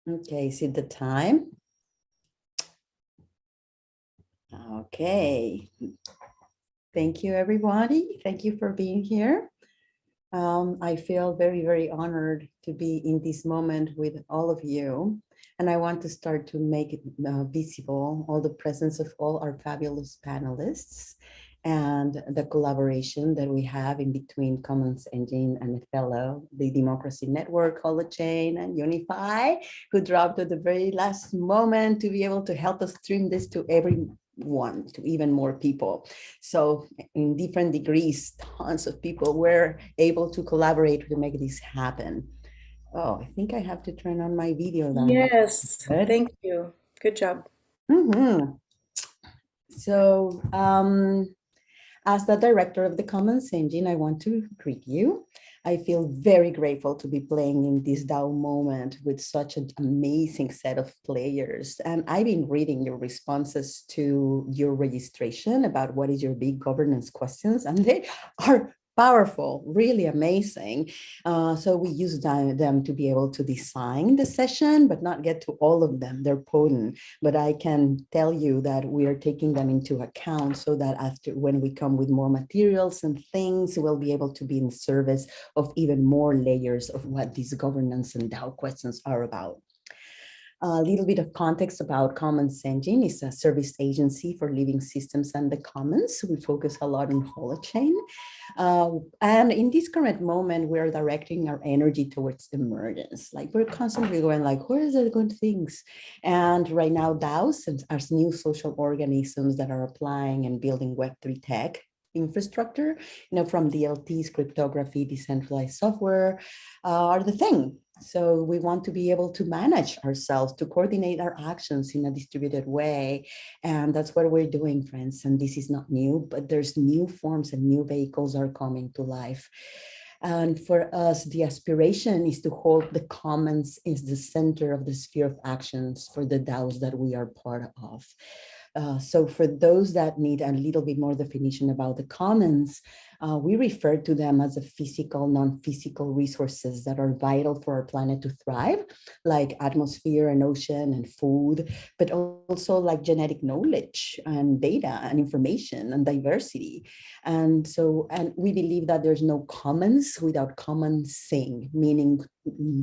Okay, is it the time? Okay. Thank you, everybody. Thank you for being here. I feel very, very honored to be in this moment with all of you. And I want to start to make it visible, all the presence of all our fabulous panelists and the collaboration that we have in between Commons Engine and Fellow, the Democracy Network, Holochain, and Unify, who dropped at the very last moment to be able to help us stream this to everyone, to even more people. So in different degrees, tons of people were able to collaborate to make this happen. Oh, I think I have to turn on my video then. Yes, Good. thank you. Good job. So as the director of the Commons Engine, I want to greet you. I feel very grateful to be playing in this DAO moment with such an amazing set of players. And I've been reading your responses to your registration about what is your big governance questions, and they are powerful, really amazing. So we use them to be able to design the session, but not get to all of them. They're potent, but I can tell you that we are taking them into account so that after when we come with more materials and things, we'll be able to be in service of even more layers of what these governance and DAO questions are about. A little bit of context about Commons Engine is a service agency for living systems and the commons. We focus a lot on holochain. And in this current moment, we're directing our energy towards emergence. Like we're constantly going like, where is it going things? And right now, DAOs as new social organisms that are applying and building Web3 tech infrastructure, from DLTs, cryptography, decentralized software, are the thing. So we want to be able to manage ourselves, to coordinate our actions in a distributed way. And that's what we're doing, friends. And this is not new, but there's new forms and new vehicles are coming to life. And for us, the aspiration is to hold the commons is the center of the sphere of actions for the DAOs that we are part of. So for those that need a little bit more definition about the commons, we refer to them as a physical, non-physical resources that are vital for our planet to thrive, like atmosphere and ocean and food, but also like genetic knowledge and data and information and diversity. And we believe that there's no commons without common thing, meaning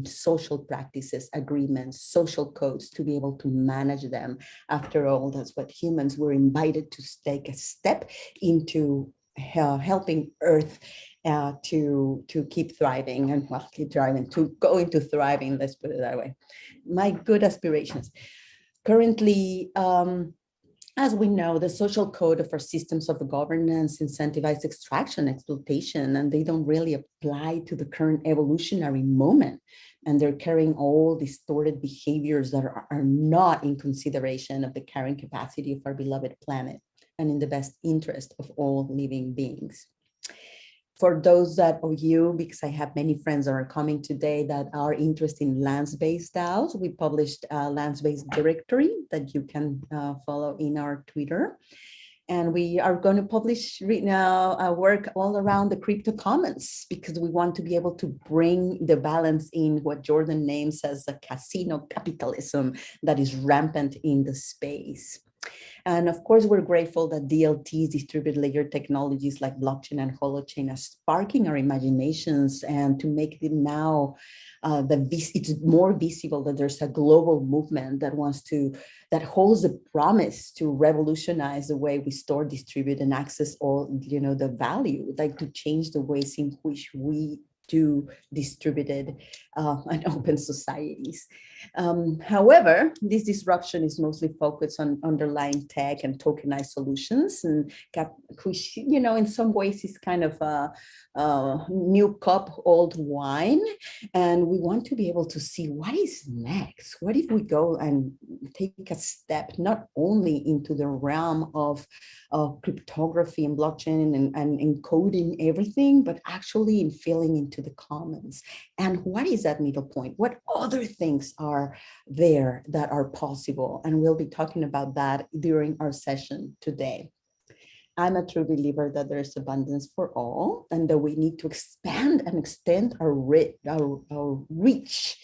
social practices, agreements, social codes to be able to manage them. After all, that's what humans were invited to take a step into helping Earth to keep thriving and keep thriving, to go into thriving, let's put it that way. My good aspirations. Currently, as we know, the social code of our systems of governance incentivize extraction, exploitation, and they don't really apply to the current evolutionary moment. And they're carrying all distorted behaviors that are not in consideration of the carrying capacity of our beloved planet and in the best interest of all living beings. For those that of you, because I have many friends that are coming today that are interested in lands-based DAOs, we published a lands-based directory that you can follow in our Twitter. And we are going to publish right now work all around the crypto commons because we want to be able to bring the balance in what Jordan names as a casino capitalism that is rampant in the space. And of course, we're grateful that DLTs, distributed layer technologies like blockchain and holochain, are sparking our imaginations and to make it now, it's more visible that there's a global movement that holds the promise to revolutionize the way we store, distribute, and access all, the value, like to change the ways in which we do distributed and open societies. However, this disruption is mostly focused on underlying tech and tokenized solutions, and which, in some ways is kind of a new cup, old wine. And we want to be able to see what is next. What if we go and take a step not only into the realm of cryptography and blockchain and encoding everything, but actually in filling into the commons. And what is that middle point? What other things are there that are possible? And we'll be talking about that during our session today. I'm a true believer that there's abundance for all and that we need to expand and extend our reach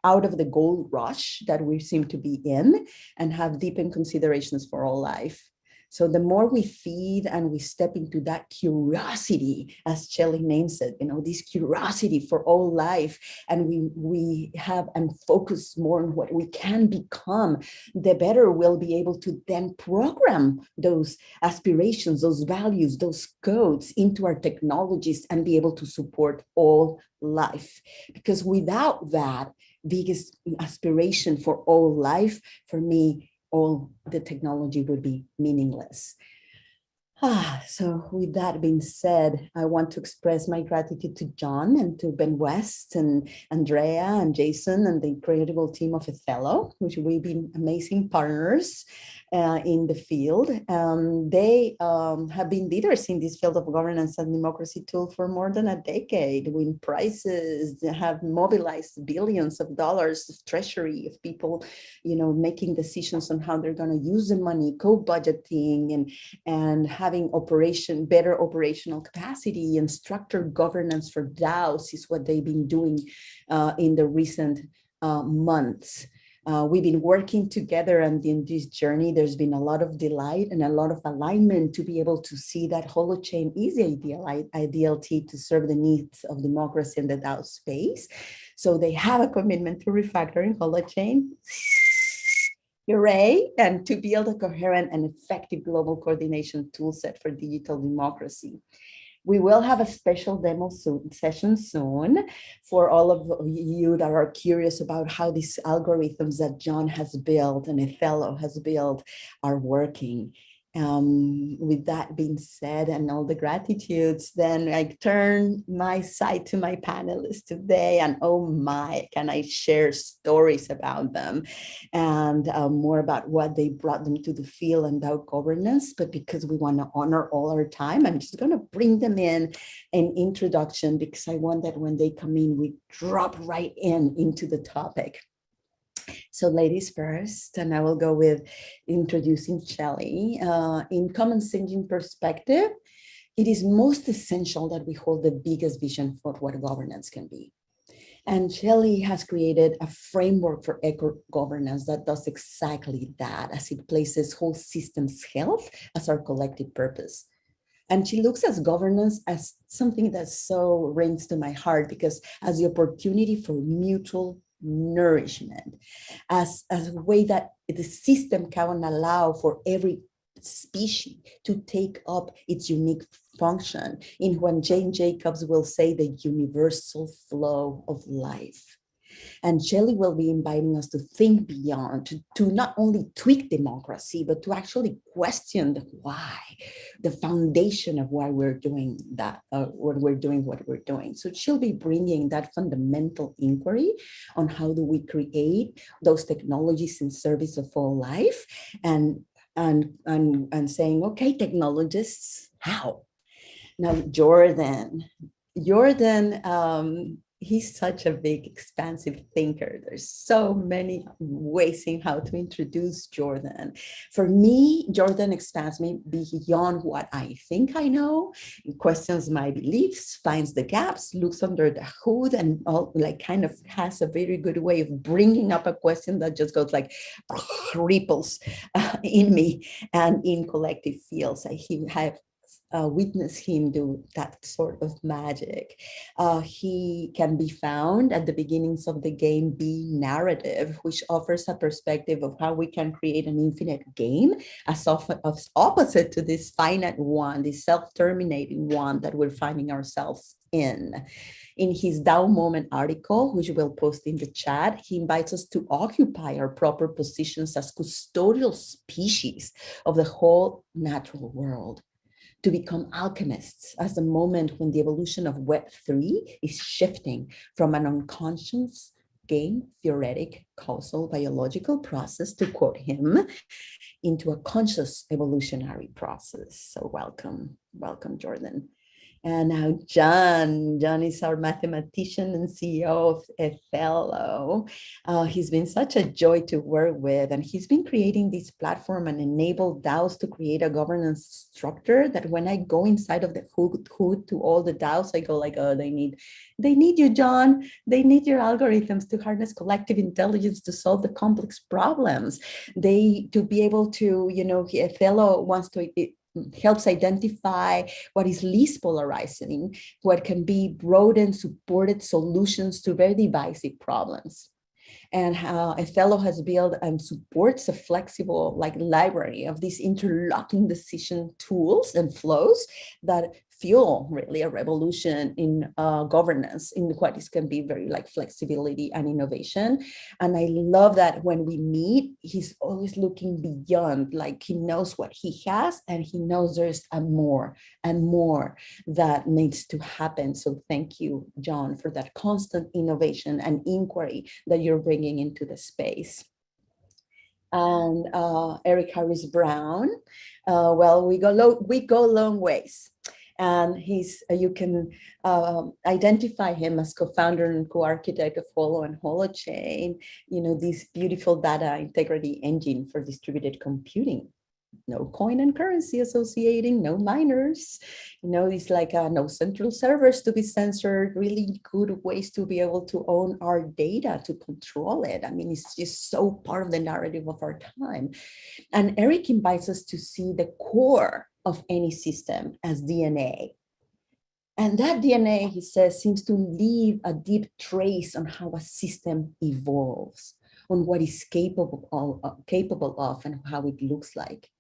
out of the gold rush that we seem to be in and have deepened considerations for all life. So the more we feed and we step into that curiosity, as Shelley names it, this curiosity for all life, and we have and focus more on what we can become, the better we'll be able to then program those aspirations, those values, those codes into our technologies and be able to support all life. Because without that biggest aspiration for all life, for me, all the technology would be meaningless. So with that being said, I want to express my gratitude to John and to Ben West and Andrea and Jason and the incredible team of Othello, which we've been amazing partners in the field. They have been leaders in this field of governance and democracy tool for more than a decade, win prizes, have mobilized billions of dollars of treasury of people, making decisions on how they're going to use the money, co-budgeting and having better operational capacity and structured governance for DAOs is what they've been doing in the recent months. We've been working together, and in this journey, there's been a lot of delight and a lot of alignment to be able to see that Holochain is a DLT to serve the needs of democracy in the DAO space. So they have a commitment to refactoring Holochain. Hooray, and to build a coherent and effective global coordination toolset for digital democracy. We will have a special demo session soon for all of you that are curious about how these algorithms that John has built and Othello has built are working. With that being said, and all the gratitudes, then I turn my side to my panelists today, and oh my, can I share stories about them and more about what they brought them to the field and DAO governance. But because we want to honor all our time, I'm just going to bring them in an introduction, because I want that when they come in, we drop right into the topic. So ladies first, and I will go with introducing Shelley. In common thinking perspective, it is most essential that we hold the biggest vision for what governance can be. And Shelley has created a framework for eco-governance that does exactly that, as it places whole systems health as our collective purpose. And she looks at governance as something that so rings to my heart, because as the opportunity for mutual nourishment, as a way that the system can allow for every species to take up its unique function in what Jane Jacobs will say the universal flow of life. And Shelley will be inviting us to think beyond, to not only tweak democracy, but to actually question the why, the foundation of why we're doing that, what we're doing. So she'll be bringing that fundamental inquiry on how do we create those technologies in service of all life, and saying, okay, technologists, how? Now, Jordan, he's such a big, expansive thinker. There's so many ways in how to introduce Jordan. For me, Jordan expands me beyond what I think I know, questions my beliefs, finds the gaps, looks under the hood, and all, like, kind of has a very good way of bringing up a question that just goes like ripples in me and in collective fields. I have witness him do that sort of magic. He can be found at the beginnings of the game B narrative, which offers a perspective of how we can create an infinite game as opposite to this finite one, this self-terminating one that we're finding ourselves in. In his DAO Moment article, which we'll post in the chat, he invites us to occupy our proper positions as custodial species of the whole natural world, to become alchemists as the moment when the evolution of Web3 is shifting from an unconscious game theoretic causal biological process, to quote him, into a conscious evolutionary process. So welcome, Jordan. And now John is our mathematician and CEO of Othello. He's been such a joy to work with, and he's been creating this platform and enable DAOs to create a governance structure that when I go inside of the hood to all the DAOs, I go like, oh, they need you, John. They need your algorithms to harness collective intelligence to solve the complex problems. To be able to, Othello wants to, it helps identify what is least polarizing, what can be broad and supported solutions to very divisive problems. And how Othello has built and supports a flexible library of these interlocking decision tools and flows that fuel really a revolution in governance in what is can be very flexibility and innovation. And I love that when we meet, he's always looking beyond, he knows what he has and he knows there's a more and more that needs to happen. So thank you, John, for that constant innovation and inquiry that you're bringing into the space. And Eric Harris Brown, well, we go long ways. And you can identify him as co-founder and co-architect of Holo and Holochain, this beautiful data integrity engine for distributed computing. No coin and currency associating, no miners, it's no central servers to be censored, really good ways to be able to own our data, to control it. I mean, it's just so part of the narrative of our time. And Eric invites us to see the core of any system as DNA. And that DNA, he says, seems to leave a deep trace on how a system evolves, on what is capable of and how it looks like.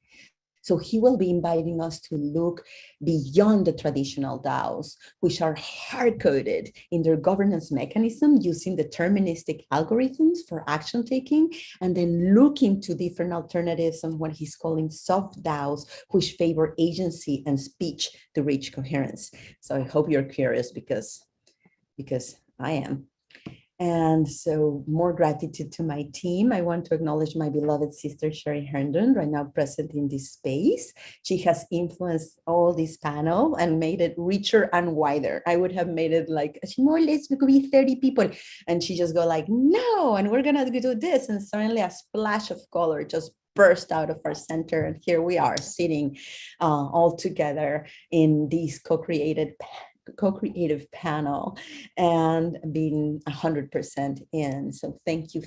So he will be inviting us to look beyond the traditional DAOs, which are hard-coded in their governance mechanism using deterministic algorithms for action taking, and then look into different alternatives on what he's calling soft DAOs, which favor agency and speech to reach coherence. So I hope you're curious because I am. And so more gratitude to my team. I want to acknowledge my beloved sister, Sherry Herndon, right now present in this space. She has influenced all this panel and made it richer and wider. I would have made it more or less, we could be 30 people. And she just go no, and we're gonna do this. And suddenly a splash of color just burst out of our center. And here we are sitting all together in these co-creative panel and being 100% in. So thank you.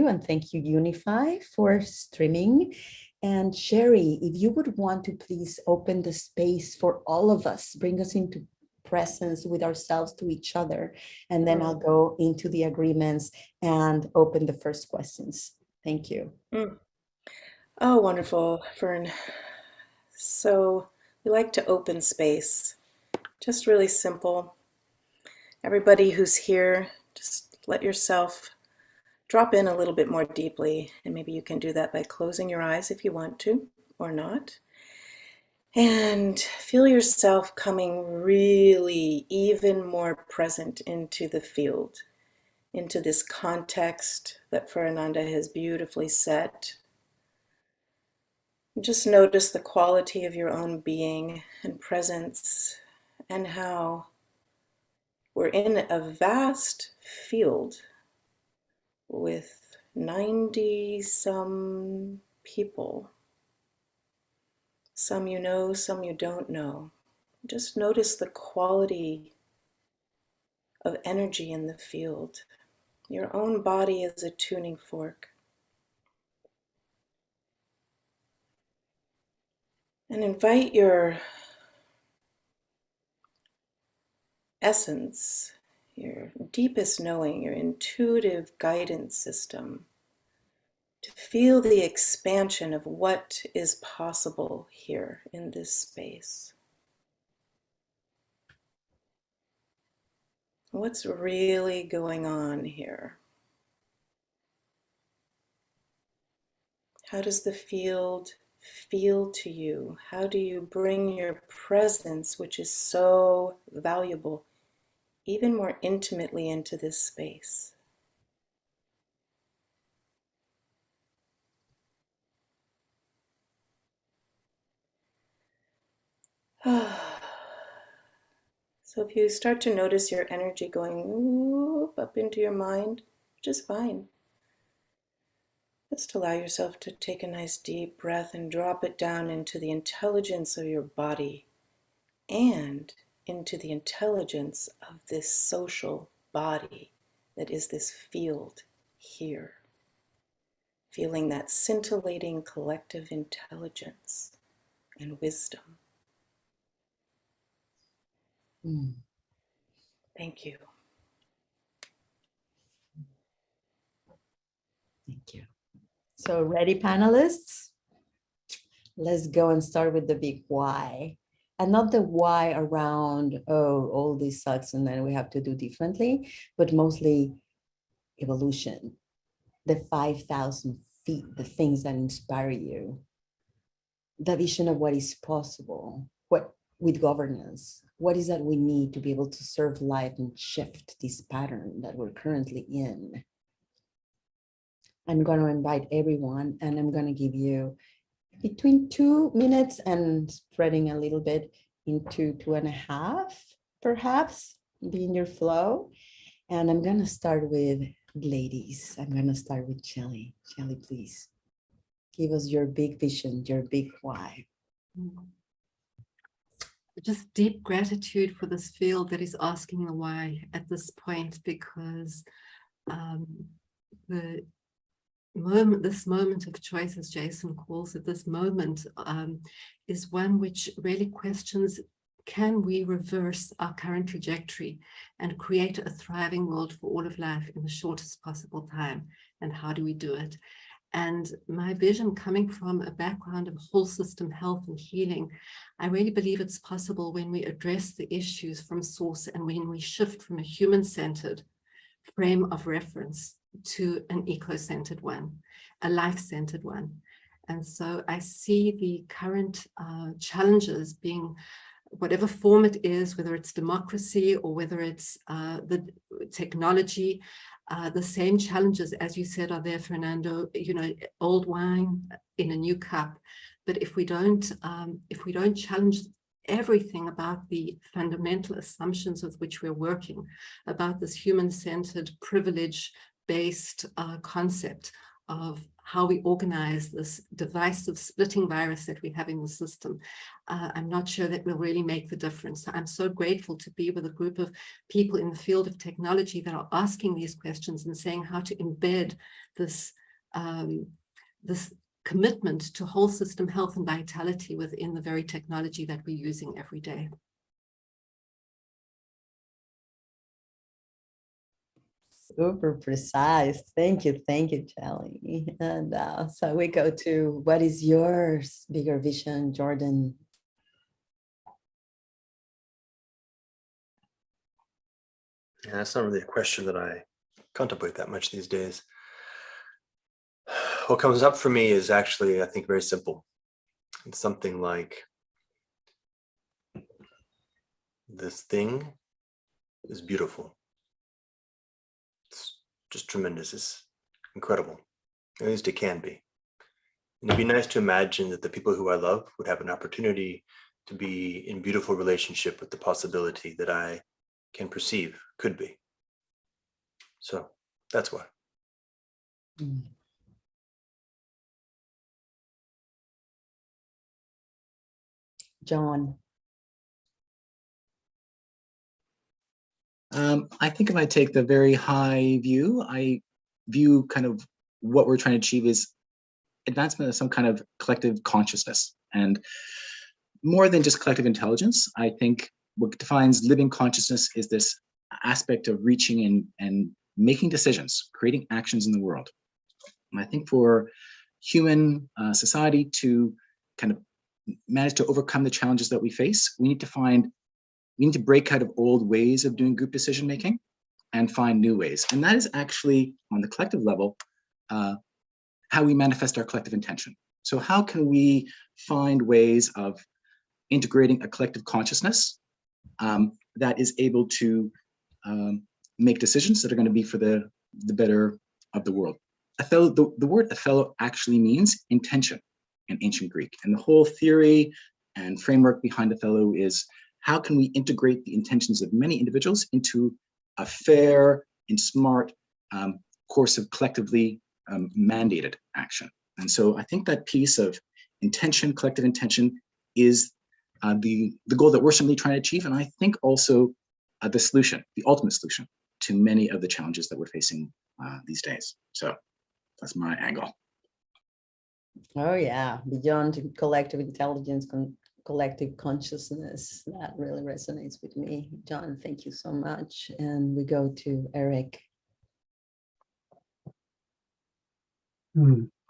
And thank you, Unify, for streaming. And Sherry, if you would want to please open the space for all of us, bring us into presence with ourselves to each other, and then I'll go into the agreements and open the first questions. Thank you. Oh, wonderful, Fern. So we like to open space. Just really simple. Everybody who's here, just let yourself drop in a little bit more deeply. And maybe you can do that by closing your eyes if you want to, or not. And feel yourself coming really even more present into the field, into this context that Fernanda has beautifully set. Just notice the quality of your own being and presence, and how we're in a vast field with 90 some people. Some you know, some you don't know. Just notice the quality of energy in the field. Your own body is a tuning fork. And invite your essence, your deepest knowing, your intuitive guidance system, to feel the expansion of what is possible here in this space. What's really going on here? How does the field feel to you? How do you bring your presence, which is so valuable, even more intimately into this space? So if you start to notice your energy going whoop, up into your mind, which is fine, just allow yourself to take a nice deep breath and drop it down into the intelligence of your body and into the intelligence of this social body that is this field here. Feeling that scintillating collective intelligence and wisdom. Thank you. Thank you. So ready, panelists? Let's go and start with the big why. And not the why around, oh, all this sucks and then we have to do differently, but mostly evolution, the 5,000 feet, the things that inspire you, the vision of what is possible, what with governance, what is that we need to be able to serve life and shift this pattern that we're currently in. I'm going to invite everyone and I'm going to give you between 2 minutes and spreading a little bit into 2.5, perhaps, be in your flow. And I'm going to start with ladies. I'm going to start with Shelly. Shelly, please give us your big vision, your big why. Just deep gratitude for this field that is asking the why at this point, because this moment of choice, as Jason calls it, this moment is one which really questions, can we reverse our current trajectory and create a thriving world for all of life in the shortest possible time? And how do we do it? And my vision, coming from a background of whole system health and healing, I really believe it's possible when we address the issues from source and when we shift from a human-centered frame of reference to an eco-centered one, a life-centered one. And so I see the current challenges being, whatever form it is, whether it's democracy or whether it's the technology, the same challenges, as you said, are there, Fernando, you know, old wine in a new cup. But if we don't challenge everything about the fundamental assumptions with which we're working, about this human-centered, privilege-based concept of how we organize this divisive splitting virus that we have in the system, I'm not sure that will really make the difference. So I'm so grateful to be with a group of people in the field of technology that are asking these questions and saying how to embed this, this commitment to whole system health and vitality within the very technology that we're using every day. Super precise. Thank you, Charlie. And so we go to, what is yours bigger vision, Jordan? Yeah, that's not really a question that I contemplate that much these days. What comes up for me is actually, I think, very simple. It's something like, this thing is beautiful. It's just tremendous. It's incredible. At least it can be. And it'd be nice to imagine that the people who I love would have an opportunity to be in beautiful relationship with the possibility that I can perceive could be. So that's why. John. I think if I take the very high view, I view kind of what we're trying to achieve is advancement of some kind of collective consciousness. And more than just collective intelligence, I think what defines living consciousness is this aspect of reaching and making decisions, creating actions in the world. And I think for human society to kind of manage to overcome the challenges that we face, we need to break out of old ways of doing group decision making and find new ways. And that is actually, on the collective level, how we manifest our collective intention. So how can we find ways of integrating a collective consciousness that is able to make decisions that are going to be for the better of the world? Othello, the word Othello actually means intention in ancient Greek. And the whole theory and framework behind Othello is how can we integrate the intentions of many individuals into a fair and smart course of collectively mandated action. And so I think that piece of intention, collective intention, is the goal that we're certainly trying to achieve. And I think also the solution, the ultimate solution to many of the challenges that we're facing these days. So that's my angle. Oh yeah, beyond collective intelligence, collective consciousness, that really resonates with me. John, thank you so much. And we go to Eric.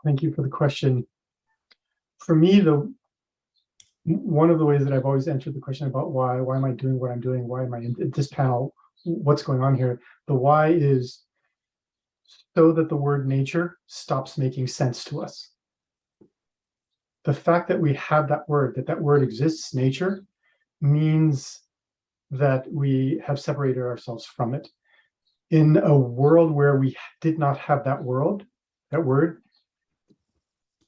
Thank you for the question. For me, one of the ways that I've always answered the question about why am I doing what I'm doing? Why am I in this panel? What's going on here? The why is so that the word nature stops making sense to us. The fact that we have that word exists, nature, means that we have separated ourselves from it. In a world where we did not have that word,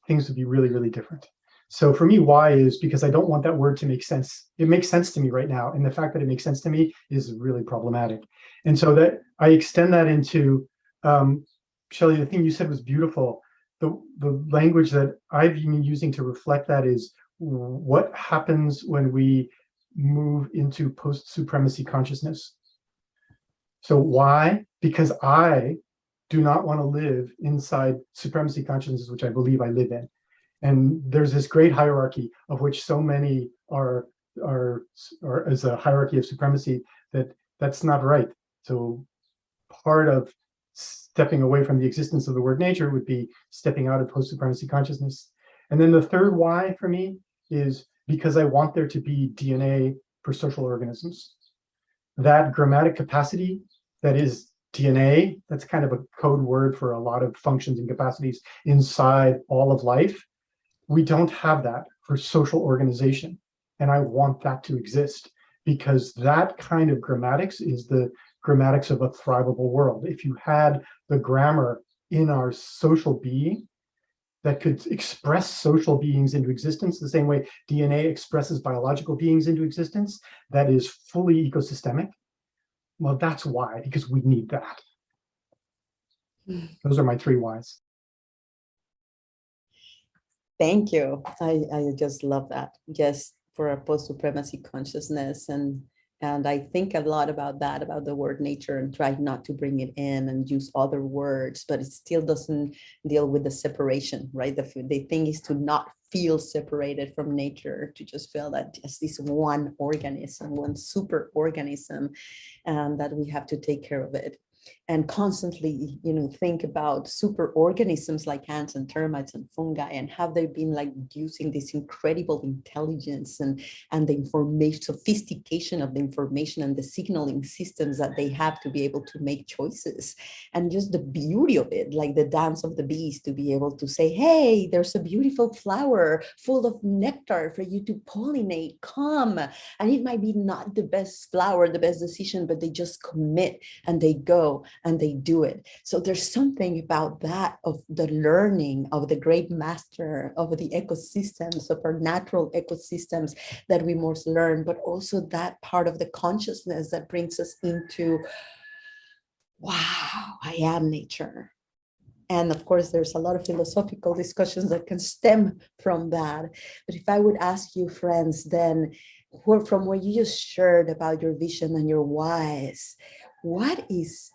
things would be really, really different. So for me, why is because I don't want that word to make sense. It makes sense to me right now. And the fact that it makes sense to me is really problematic. And so that I extend that into, Shelley, the thing you said was beautiful. The language that I've been using to reflect that is what happens when we move into post-supremacy consciousness. So why? Because I do not want to live inside supremacy consciousness, which I believe I live in. And there's this great hierarchy of which so many are as a hierarchy of supremacy that's not right. So part of stepping away from the existence of the word nature would be stepping out of post-supremacy consciousness. And then the third why for me is because I want there to be DNA for social organisms. That grammatic capacity that is DNA, that's kind of a code word for a lot of functions and capacities inside all of life. We don't have that for social organization. And I want that to exist because that kind of grammatics is the grammatics of a thrivable world. If you had the grammar in our social being that could express social beings into existence the same way DNA expresses biological beings into existence, that is fully ecosystemic. Well, that's why, because we need that. Those are my three whys. Thank you. I just love that. Just for a post-supremacy consciousness. And I think a lot about that, about the word nature, and try not to bring it in and use other words, but it still doesn't deal with the separation, right? The thing is to not feel separated from nature, to just feel that just this one organism, one super organism, and that we have to take care of it. And constantly, think about super organisms like ants and termites and fungi, and have they been like using this incredible intelligence and the information, sophistication of the information and the signaling systems that they have to be able to make choices. And just the beauty of it, like the dance of the bees, to be able to say, hey, there's a beautiful flower full of nectar for you to pollinate, come. And it might be not the best flower, the best decision, but they just commit and they go and they do it. So there's something about that, of the learning of the great master of the ecosystems, of our natural ecosystems, that we must learn, but also that part of the consciousness that brings us into, wow, I am nature. And of course, there's a lot of philosophical discussions that can stem from that. But if I would ask you, friends, then from what you just shared about your vision and your whys, what is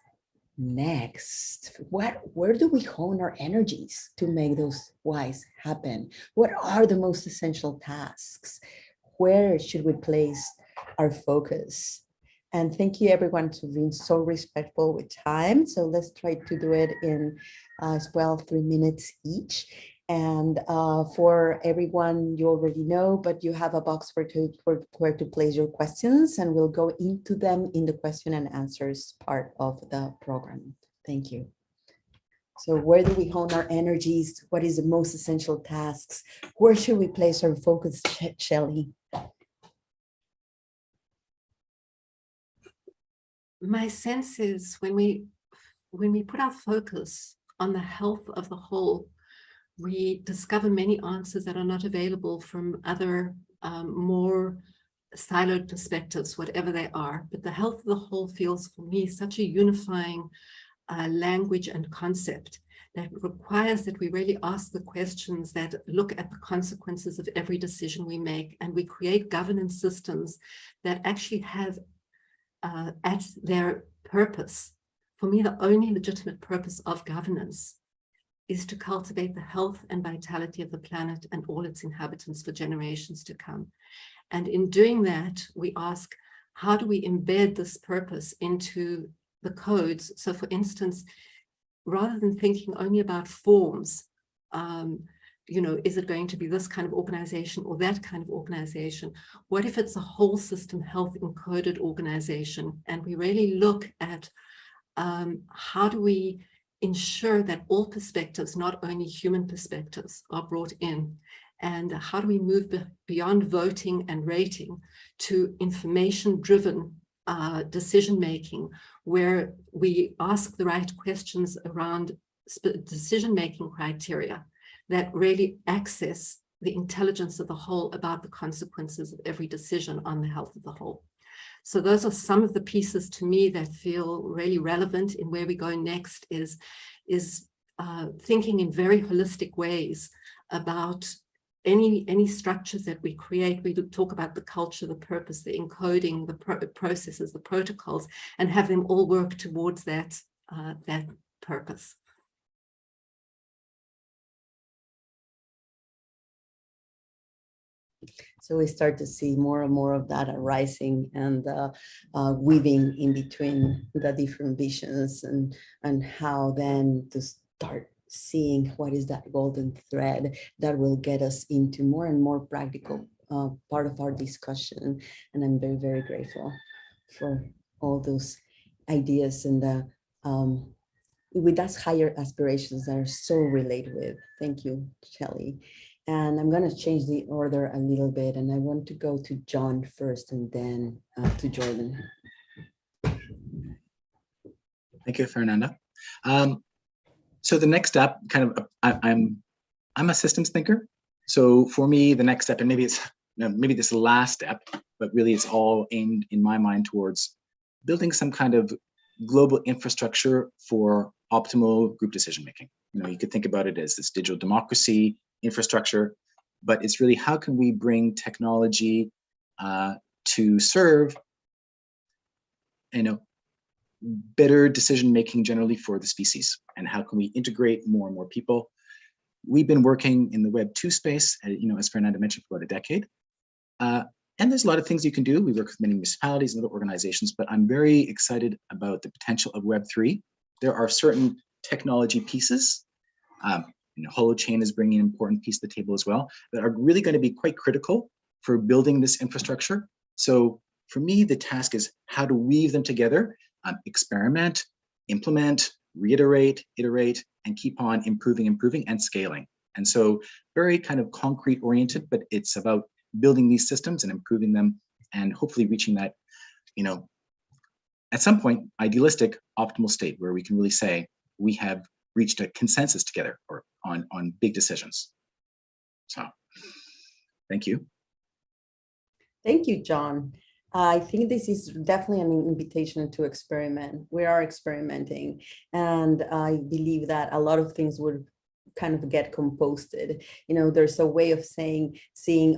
next? Where do we hone our energies to make those whys happen? What are the most essential tasks? Where should we place our focus? And thank you everyone for being so respectful with time. So let's try to do it in as well 3 minutes each. And for everyone, you already know, but you have a box where to place your questions, and we'll go into them in the question and answers part of the program. Thank you. So where do we hone our energies? What is the most essential tasks? Where should we place our focus, Shelley? My sense is when we put our focus on the health of the whole, we discover many answers that are not available from other more siloed perspectives, whatever they are. But the health of the whole feels for me such a unifying language and concept that requires that we really ask the questions that look at the consequences of every decision we make, and we create governance systems that actually have at their purpose. For me, the only legitimate purpose of governance is to cultivate the health and vitality of the planet and all its inhabitants for generations to come. And in doing that, we ask, how do we embed this purpose into the codes? So for instance, rather than thinking only about forms, you know, is it going to be this kind of organization or that kind of organization? What if it's a whole system health encoded organization? And we really look at how do we ensure that all perspectives, not only human perspectives, are brought in? And how do we move beyond voting and rating to information-driven decision-making, where we ask the right questions around decision-making criteria that really access the intelligence of the whole about the consequences of every decision on the health of the whole. So those are some of the pieces to me that feel really relevant in where we go next, is thinking in very holistic ways about any structures that we create. We talk about the culture, the purpose, the encoding, the processes, the protocols, and have them all work towards that purpose. So we start to see more and more of that arising and weaving in between the different visions, and how then to start seeing what is that golden thread that will get us into more and more practical part of our discussion. And I'm very, very grateful for all those ideas and with us higher aspirations that are so related with. Thank you, Shelley. And I'm going to change the order a little bit, and I want to go to John first and then to Jordan. Thank you, Fernanda. So the next step, kind of, I'm a systems thinker. So for me, the next step, and maybe it's maybe this is the last step, but really it's all aimed in my mind towards building some kind of global infrastructure for optimal group decision making. You know, you could think about it as this digital democracy infrastructure, but it's really how can we bring technology to serve, you know, better decision making generally for the species, and how can we integrate more and more people. We've been working in the Web 2 space, you know, as Fernanda mentioned, for about a decade. And there's a lot of things you can do. We work with many municipalities and other organizations, but I'm very excited about the potential of Web 3. There are certain technology pieces, you know, Holochain is bringing an important piece to the table as well, that are really going to be quite critical for building this infrastructure. So for me, the task is how to weave them together, experiment, implement, reiterate, iterate, and keep on improving and scaling. And so very kind of concrete oriented, but it's about building these systems and improving them and hopefully reaching that, you know, at some point, idealistic optimal state where we can really say we have reached a consensus together or on big decisions. So thank you. Thank you, John. I think this is definitely an invitation to experiment. We are experimenting, and I believe that a lot of things would kind of get composted. You know, there's a way of seeing,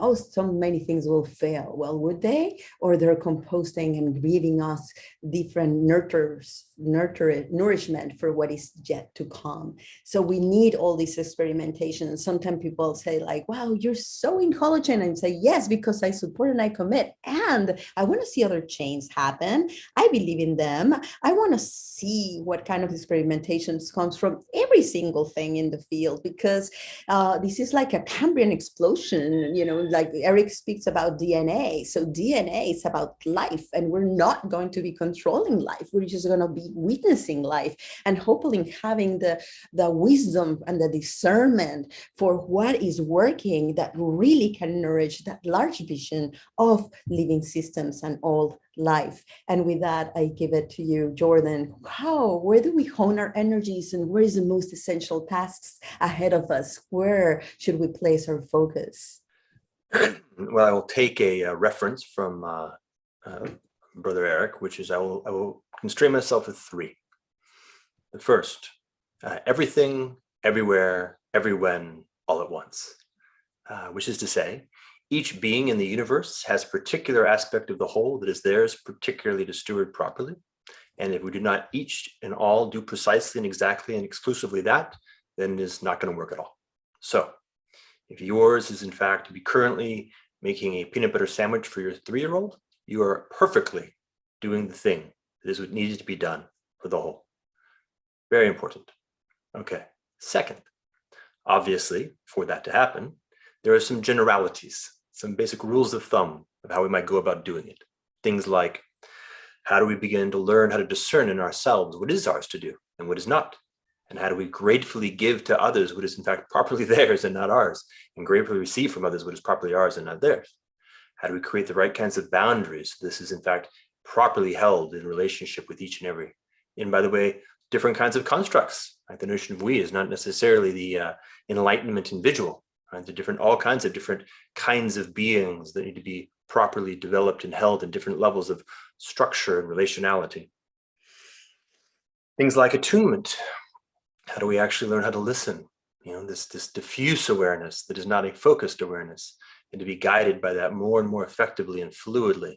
oh, so many things will fail. Well, would they? Or they're composting and giving us different nourishment for what is yet to come. So we need all this experimentation. Sometimes people say like, wow, you're so in Holochain, and say, yes, because I support and I commit. And I want to see other chains happen. I believe in them. I want to see what kind of experimentations comes from every single thing in the field, because this is like a Cambrian explosion, you know, like Eric speaks about DNA. So DNA is about life, and we're not going to be controlling life. We're just going to be witnessing life and hopefully having the wisdom and the discernment for what is working that really can nourish that large vision of living systems and all life. And with that, I give it to you, Jordan. Where do we hone our energies, and where is the most essential tasks ahead of us? Where should we place our focus? Well, I will take a reference from Brother Eric, which is I will constrain myself with 3. The first, everything, everywhere, everywhen, all at once, which is to say, each being in the universe has a particular aspect of the whole that is theirs particularly to steward properly. And if we do not each and all do precisely and exactly and exclusively that, then it is not going to work at all. So if yours is in fact to be currently making a peanut butter sandwich for your 3-year-old, you are perfectly doing the thing that is what needed to be done for the whole. Very important. Okay. Second, obviously, for that to happen, there are some generalities, some basic rules of thumb of how we might go about doing it. Things like, how do we begin to learn how to discern in ourselves what is ours to do and what is not? And how do we gratefully give to others what is in fact properly theirs and not ours, and gratefully receive from others what is properly ours and not theirs? How do we create the right kinds of boundaries so this is in fact properly held in relationship with each and every? And by the way, different kinds of constructs. Right? The notion of we is not necessarily the enlightenment individual. Right? There are all kinds of beings that need to be properly developed and held in different levels of structure and relationality. Things like attunement. How do we actually learn how to listen? You know, this diffuse awareness that is not a focused awareness, and to be guided by that more and more effectively and fluidly.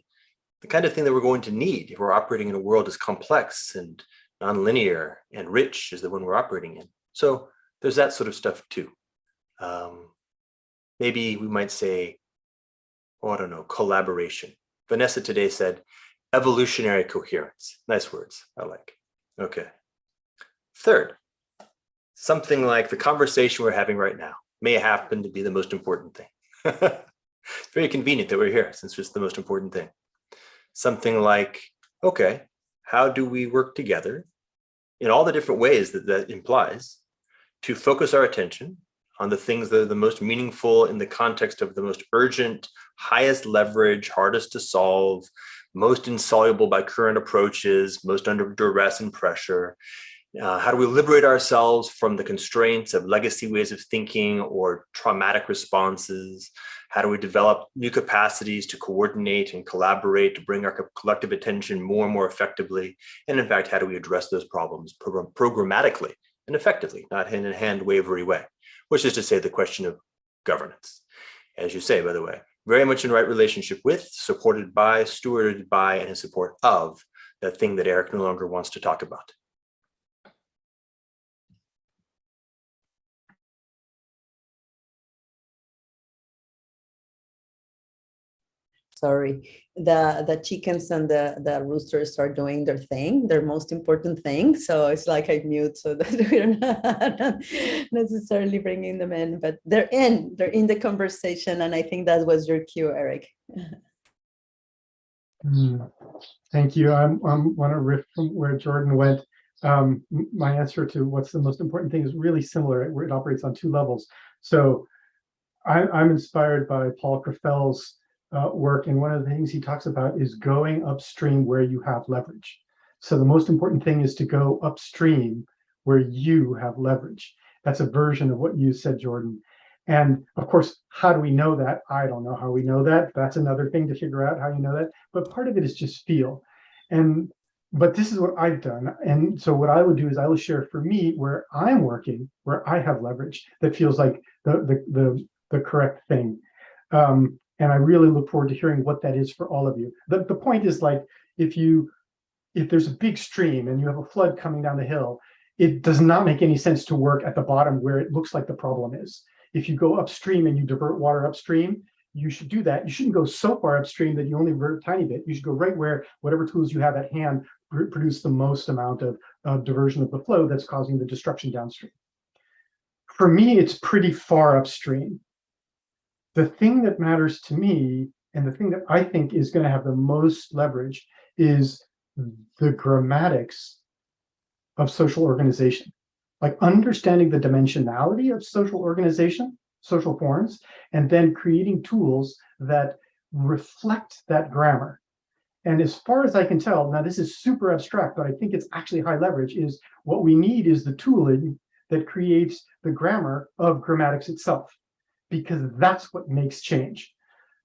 The kind of thing that we're going to need if we're operating in a world as complex and nonlinear and rich as the one we're operating in. So there's that sort of stuff too. Maybe we might say, I don't know, collaboration. Vanessa today said evolutionary coherence. Nice words, I like. Okay. Third, something like the conversation we're having right now may happen to be the most important thing. It's very convenient that we're here since it's the most important thing. Something like, okay, how do we work together in all the different ways that implies to focus our attention on the things that are the most meaningful in the context of the most urgent, highest leverage, hardest to solve, most insoluble by current approaches, most under duress and pressure. How do we liberate ourselves from the constraints of legacy ways of thinking or traumatic responses? How do we develop new capacities to coordinate and collaborate to bring our collective attention more and more effectively? And in fact, how do we address those problems programmatically and effectively, not hand-in-hand wavery way, which is to say the question of governance. As you say, by the way, very much in right relationship with, supported by, stewarded by, and in support of that thing that Eric no longer wants to talk about. Sorry, the chickens and the roosters are doing their thing, their most important thing. So it's like I mute so that we're not necessarily bringing them in, but they're in the conversation. And I think that was your cue, Eric. Thank you. I want to riff from where Jordan went. My answer to what's the most important thing is really similar. It operates on 2 levels. So I'm inspired by Paul Crafell's work, and one of the things he talks about is going upstream where you have leverage. So the most important thing is to go upstream where you have leverage. That's a version of what you said, Jordan. And of course, how do we know that? I don't know how we know that. That's another thing to figure out how you know that. But part of it is just feel. But this is what I've done. And so what I would do is I will share for me where I'm working, where I have leverage that feels like the correct thing. And I really look forward to hearing what that is for all of you. The point is, like, if there's a big stream and you have a flood coming down the hill, it does not make any sense to work at the bottom where it looks like the problem is. If you go upstream and you divert water upstream, you should do that. You shouldn't go so far upstream that you only divert a tiny bit. You should go right where whatever tools you have at hand produce the most amount of diversion of the flow that's causing the destruction downstream. For me, it's pretty far upstream. The thing that matters to me, and the thing that I think is going to have the most leverage, is the grammatics of social organization. Like understanding the dimensionality of social organization, social forms, and then creating tools that reflect that grammar. And as far as I can tell, now this is super abstract, but I think it's actually high leverage, is what we need is the tooling that creates the grammar of grammatics itself, because that's what makes change.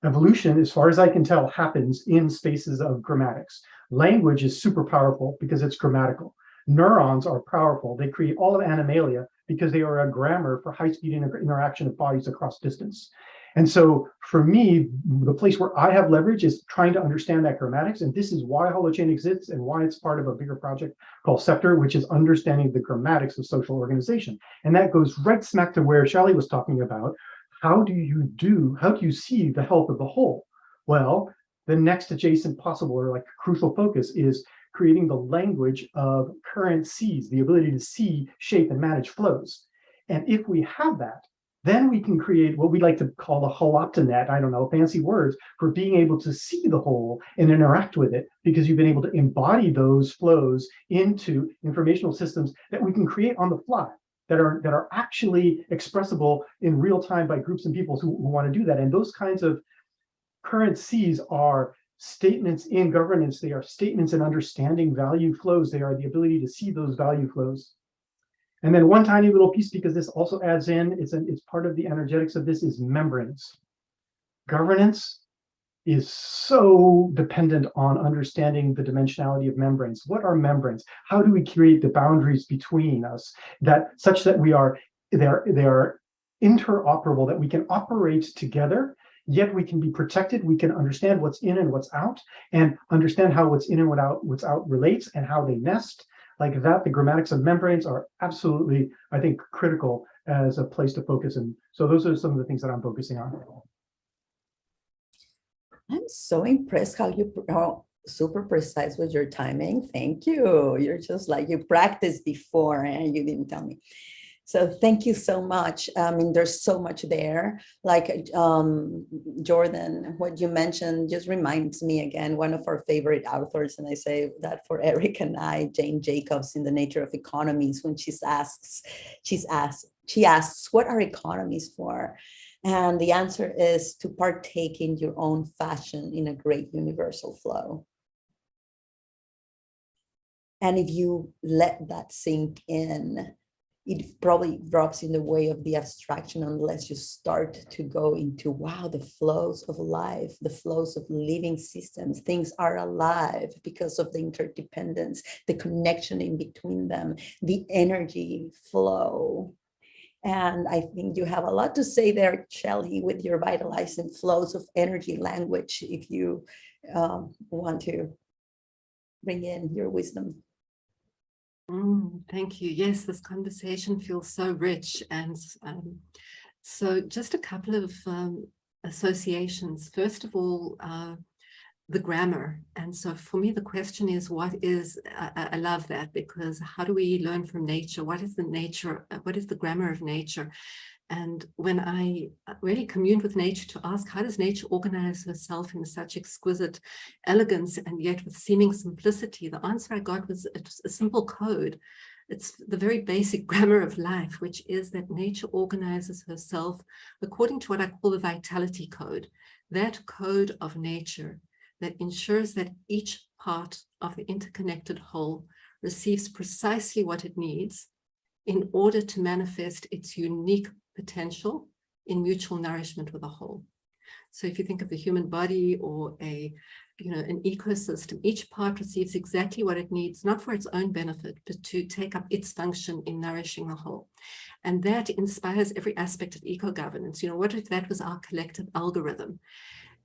Evolution, as far as I can tell, happens in spaces of grammatics. Language is super powerful because it's grammatical. Neurons are powerful. They create all of animalia because they are a grammar for high-speed interaction of bodies across distance. And so for me, the place where I have leverage is trying to understand that grammatics. And this is why Holochain exists and why it's part of a bigger project called Scepter, which is understanding the grammatics of social organization. And that goes right smack to where Shelley was talking about. How do you see the health of the whole? Well, the next adjacent possible or like crucial focus is creating the language of currencies, the ability to see, shape, and manage flows. And if we have that, then we can create what we like to call a holoptonet, I don't know, fancy words, for being able to see the whole and interact with it, because you've been able to embody those flows into informational systems that we can create on the fly, that are actually expressible in real time by groups and people who want to do that. And those kinds of currencies are statements in governance. They are statements in understanding value flows. They are the ability to see those value flows. And then one tiny little piece, because this also adds in, it's part of the energetics of this, is membranes. Governance is so dependent on understanding the dimensionality of membranes. What are membranes? How do we create the boundaries between us that such that they are interoperable, that we can operate together, yet we can be protected. We can understand what's in and what's out, and understand how what's in and what's out relates and how they nest. Like that, the grammatics of membranes are absolutely, I think, critical as a place to focus. And so those are some of the things that I'm focusing on. I'm so impressed how you are super precise with your timing. Thank you. You're just like, you practiced before and you didn't tell me. So thank you so much. I mean, there's so much there. Like Jordan, what you mentioned just reminds me again, one of our favorite authors, and I say that for Eric and I, Jane Jacobs in The Nature of Economies, when she asks, what are economies for? And the answer is to partake in your own fashion in a great universal flow. And if you let that sink in, it probably drops in the way of the abstraction unless you start to go into, wow, the flows of life, the flows of living systems. Things are alive because of the interdependence, the connection in between them, the energy flow. And I think you have a lot to say there, Shelley, with your vitalizing flows of energy language, if you want to bring in your wisdom. Thank you. Yes, this conversation feels so rich. And so just a couple of associations. First of all, the grammar. And so for me, the question is, what is, I love that, because how do we learn from nature? What is the nature? What is the grammar of nature? And when I really communed with nature to ask, how does nature organize herself in such exquisite elegance and yet with seeming simplicity, the answer I got was a simple code. It's the very basic grammar of life, which is that nature organizes herself according to what I call the vitality code, that code of nature that ensures that each part of the interconnected whole receives precisely what it needs in order to manifest its unique potential in mutual nourishment with the whole. So if you think of the human body or an ecosystem, each part receives exactly what it needs, not for its own benefit, but to take up its function in nourishing the whole. And that inspires every aspect of eco-governance. What if that was our collective algorithm?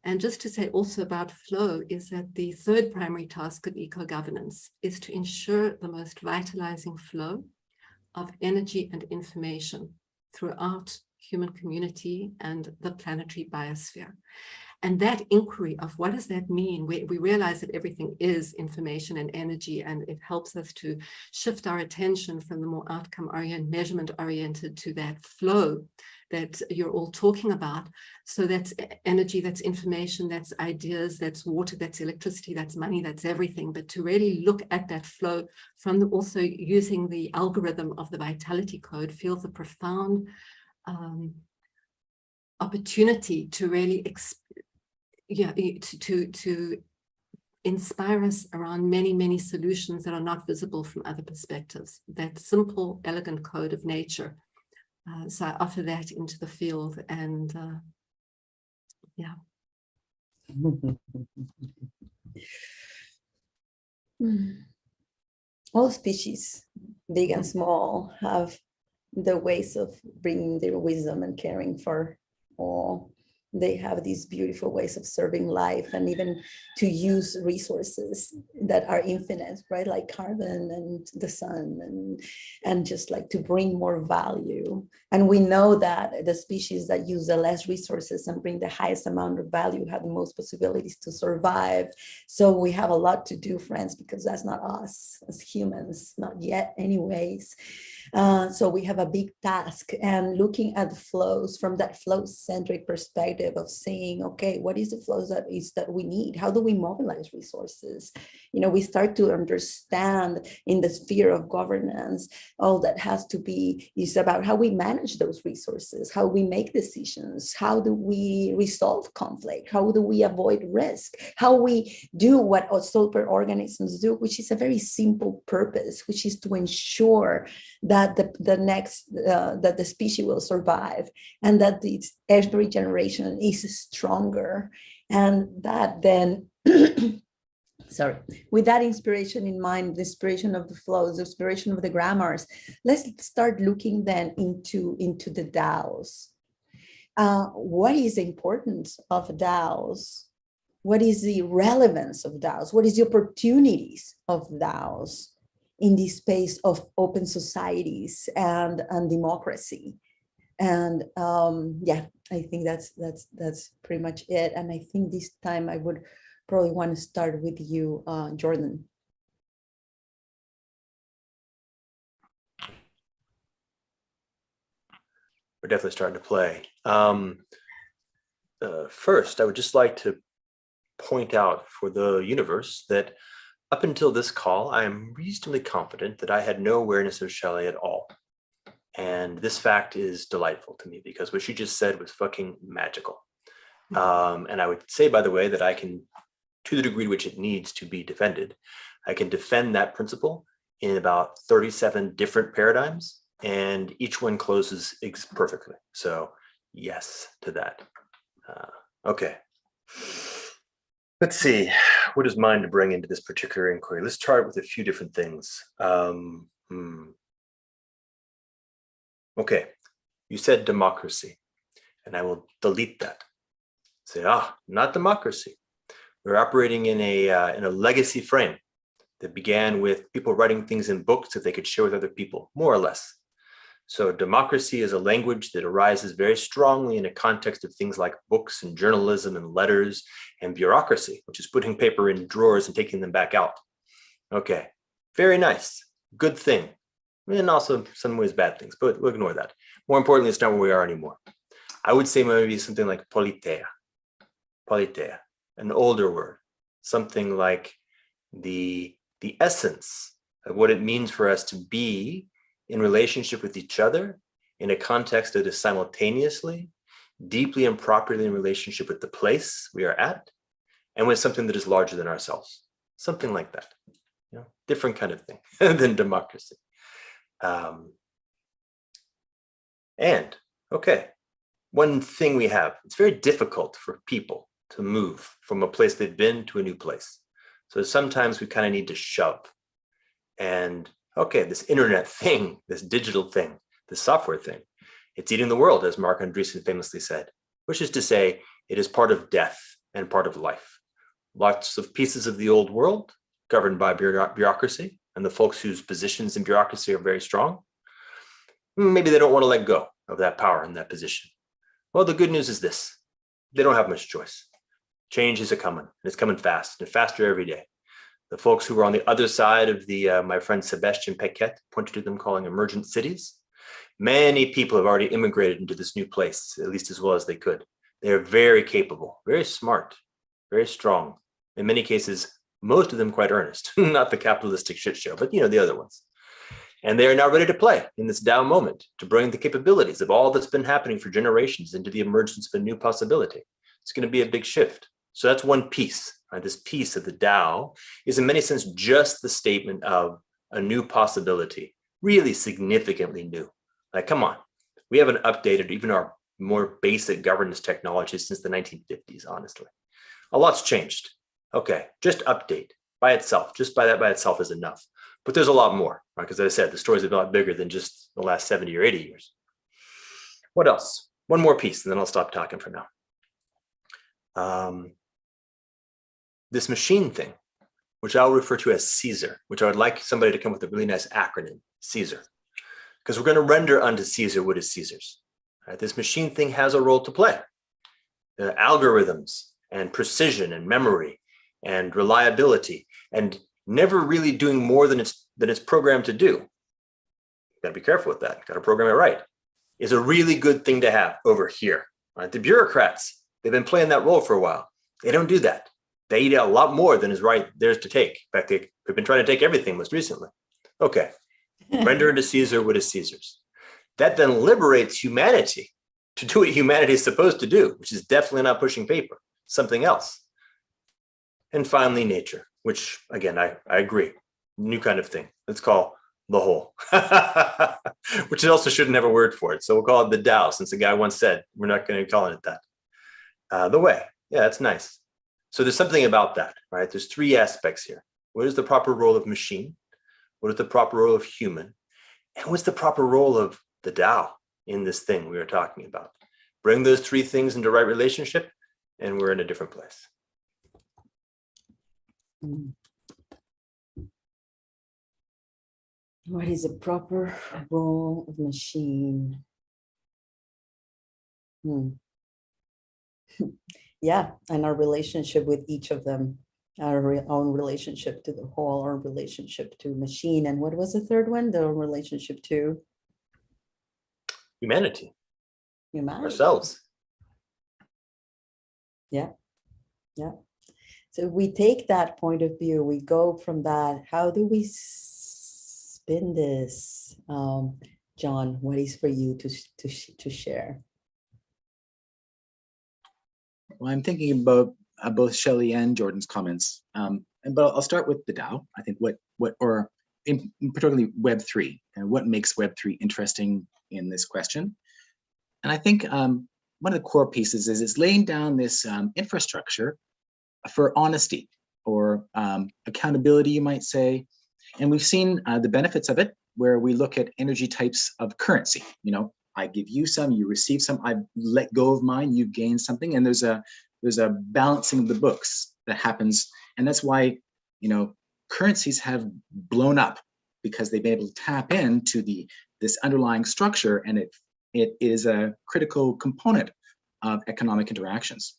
And just to say also about flow is that the third primary task of eco-governance is to ensure the most vitalizing flow of energy and information throughout human community and the planetary biosphere. And that inquiry of what does that mean? We realize that everything is information and energy, and it helps us to shift our attention from the more outcome-oriented, measurement-oriented to that flow that you're all talking about. So that's energy, that's information, that's ideas, that's water, that's electricity, that's money, that's everything. But to really look at that flow from also using the algorithm of the vitality code feels a profound opportunity to really to inspire us around many, many solutions that are not visible from other perspectives. That simple, elegant code of nature. So I offer that into the field, and yeah. All species, big and small, have the ways of bringing their wisdom and caring for all. They have these beautiful ways of serving life and even to use resources that are infinite, right? Like carbon and the sun and just like to bring more value. And we know that the species that use the less resources and bring the highest amount of value have the most possibilities to survive. So we have a lot to do, friends, because that's not us as humans, not yet anyways. So we have a big task, and looking at the flows from that flow-centric perspective of saying, okay, what is the flows that we need? How do we mobilize resources? You know, we start to understand in the sphere of governance, all that has to be is about how we manage those resources, how we make decisions, how do we resolve conflict, how do we avoid risk, how we do what superorganisms do, which is a very simple purpose, which is to ensure that that the species will survive and that every generation is stronger. And that then sorry, with that inspiration in mind, the inspiration of the flows, the inspiration of the grammars, let's start looking then into the DAOs. What is the importance of DAOs? What is the relevance of DAOs? What is the opportunities of DAOs in this space of open societies and democracy? And yeah, I think that's pretty much it. And I think this time I would probably want to start with you, Jordan. We're definitely starting to play. First, I would just like to point out for the universe that up until this call, I am reasonably confident that I had no awareness of Shelley at all. And this fact is delightful to me because what she just said was fucking magical. And I would say, by the way, that I can, to the degree to which it needs to be defended, I can defend that principle in about 37 different paradigms, and each one closes perfectly. So yes to that. Okay. Let's see, what is mine to bring into this particular inquiry? Let's start with a few different things. Okay, you said democracy, and I will delete that. Say, not democracy. We're operating in a legacy frame that began with people writing things in books that they could share with other people, more or less. So democracy is a language that arises very strongly in a context of things like books and journalism and letters and bureaucracy, which is putting paper in drawers and taking them back out. Okay, very nice, good thing. And also some ways bad things, but we'll ignore that. More importantly, it's not where we are anymore. I would say maybe something like politeia, an older word, something like the essence of what it means for us to be in relationship with each other in a context that is simultaneously deeply and properly in relationship with the place we are at and with something that is larger than ourselves, something like that. You know, different kind of thing than democracy. And okay, one thing we have, it's very difficult for people to move from a place they've been to a new place. So sometimes we kind of need to shove. And okay, this internet thing, this digital thing, this software thing, it's eating the world, as Mark Andreessen famously said, which is to say it is part of death and part of life. Lots of pieces of the old world governed by bureaucracy and the folks whose positions in bureaucracy are very strong. Maybe they don't want to let go of that power and that position. Well, the good news is this, they don't have much choice. Change is a-coming, and it's coming fast and faster every day. The folks who were on the other side of the, my friend Sebastian Paquette pointed to them calling emergent cities. Many people have already immigrated into this new place, at least as well as they could. They are very capable, very smart, very strong. In many cases, most of them quite earnest, not the capitalistic shit show, but you know, the other ones. And they are now ready to play in this DAO moment to bring the capabilities of all that's been happening for generations into the emergence of a new possibility. It's going to be a big shift. So that's one piece. Right? This piece of the DAO is in many sense just the statement of a new possibility, really significantly new. Like, come on, we haven't updated even our more basic governance technologies since the 1950s, honestly. A lot's changed. Okay, just update by itself. Just by that by itself is enough. But there's a lot more, right? Because as I said, the story's a lot bigger than just the last 70 or 80 years. What else? One more piece, and then I'll stop talking for now. This machine thing, which I'll refer to as Caesar, which I would like somebody to come with a really nice acronym, Caesar. Because we're going to render unto Caesar what is Caesar's. Right? This machine thing has a role to play. Algorithms and precision and memory and reliability and never really doing more than it's programmed to do. Gotta be careful with that. Gotta program it right. Is a really good thing to have over here. Right? The bureaucrats, they've been playing that role for a while. They don't do that. They eat a lot more than is right theirs to take. In fact, they've been trying to take everything most recently. Okay, render unto Caesar what is Caesar's. That then liberates humanity to do what humanity is supposed to do, which is definitely not pushing paper, something else. And finally, nature, which again, I agree, new kind of thing. Let's call the whole, which also shouldn't have a word for it. So we'll call it the DAO, since the guy once said, we're not going to be calling it that. The way, yeah, that's nice. So there's something about that, right? There's three aspects here. What is the proper role of machine? What is the proper role of human? And what's the proper role of the DAO in this thing we were talking about? Bring those three things into right relationship, and we're in a different place. What is the proper role of machine? Yeah, and our relationship with each of them, our own relationship to the whole, our relationship to machine, and what was the third one? The relationship to Humanity, ourselves. Yeah. So we take that point of view, we go from that. How do we spin this? John, what is for you to share? Well, I'm thinking about both Shelley and Jordan's comments, but I'll start with the DAO. I think particularly Web3, and what makes Web3 interesting in this question. And I think one of the core pieces is it's laying down this infrastructure for honesty or accountability, you might say. And we've seen the benefits of it, where we look at energy types of currency. You know, I give you some, you receive some, I let go of mine, you gain something, and there's a balancing of the books that happens. And that's why, you know, currencies have blown up, because they've been able to tap into this underlying structure, and it is a critical component of economic interactions.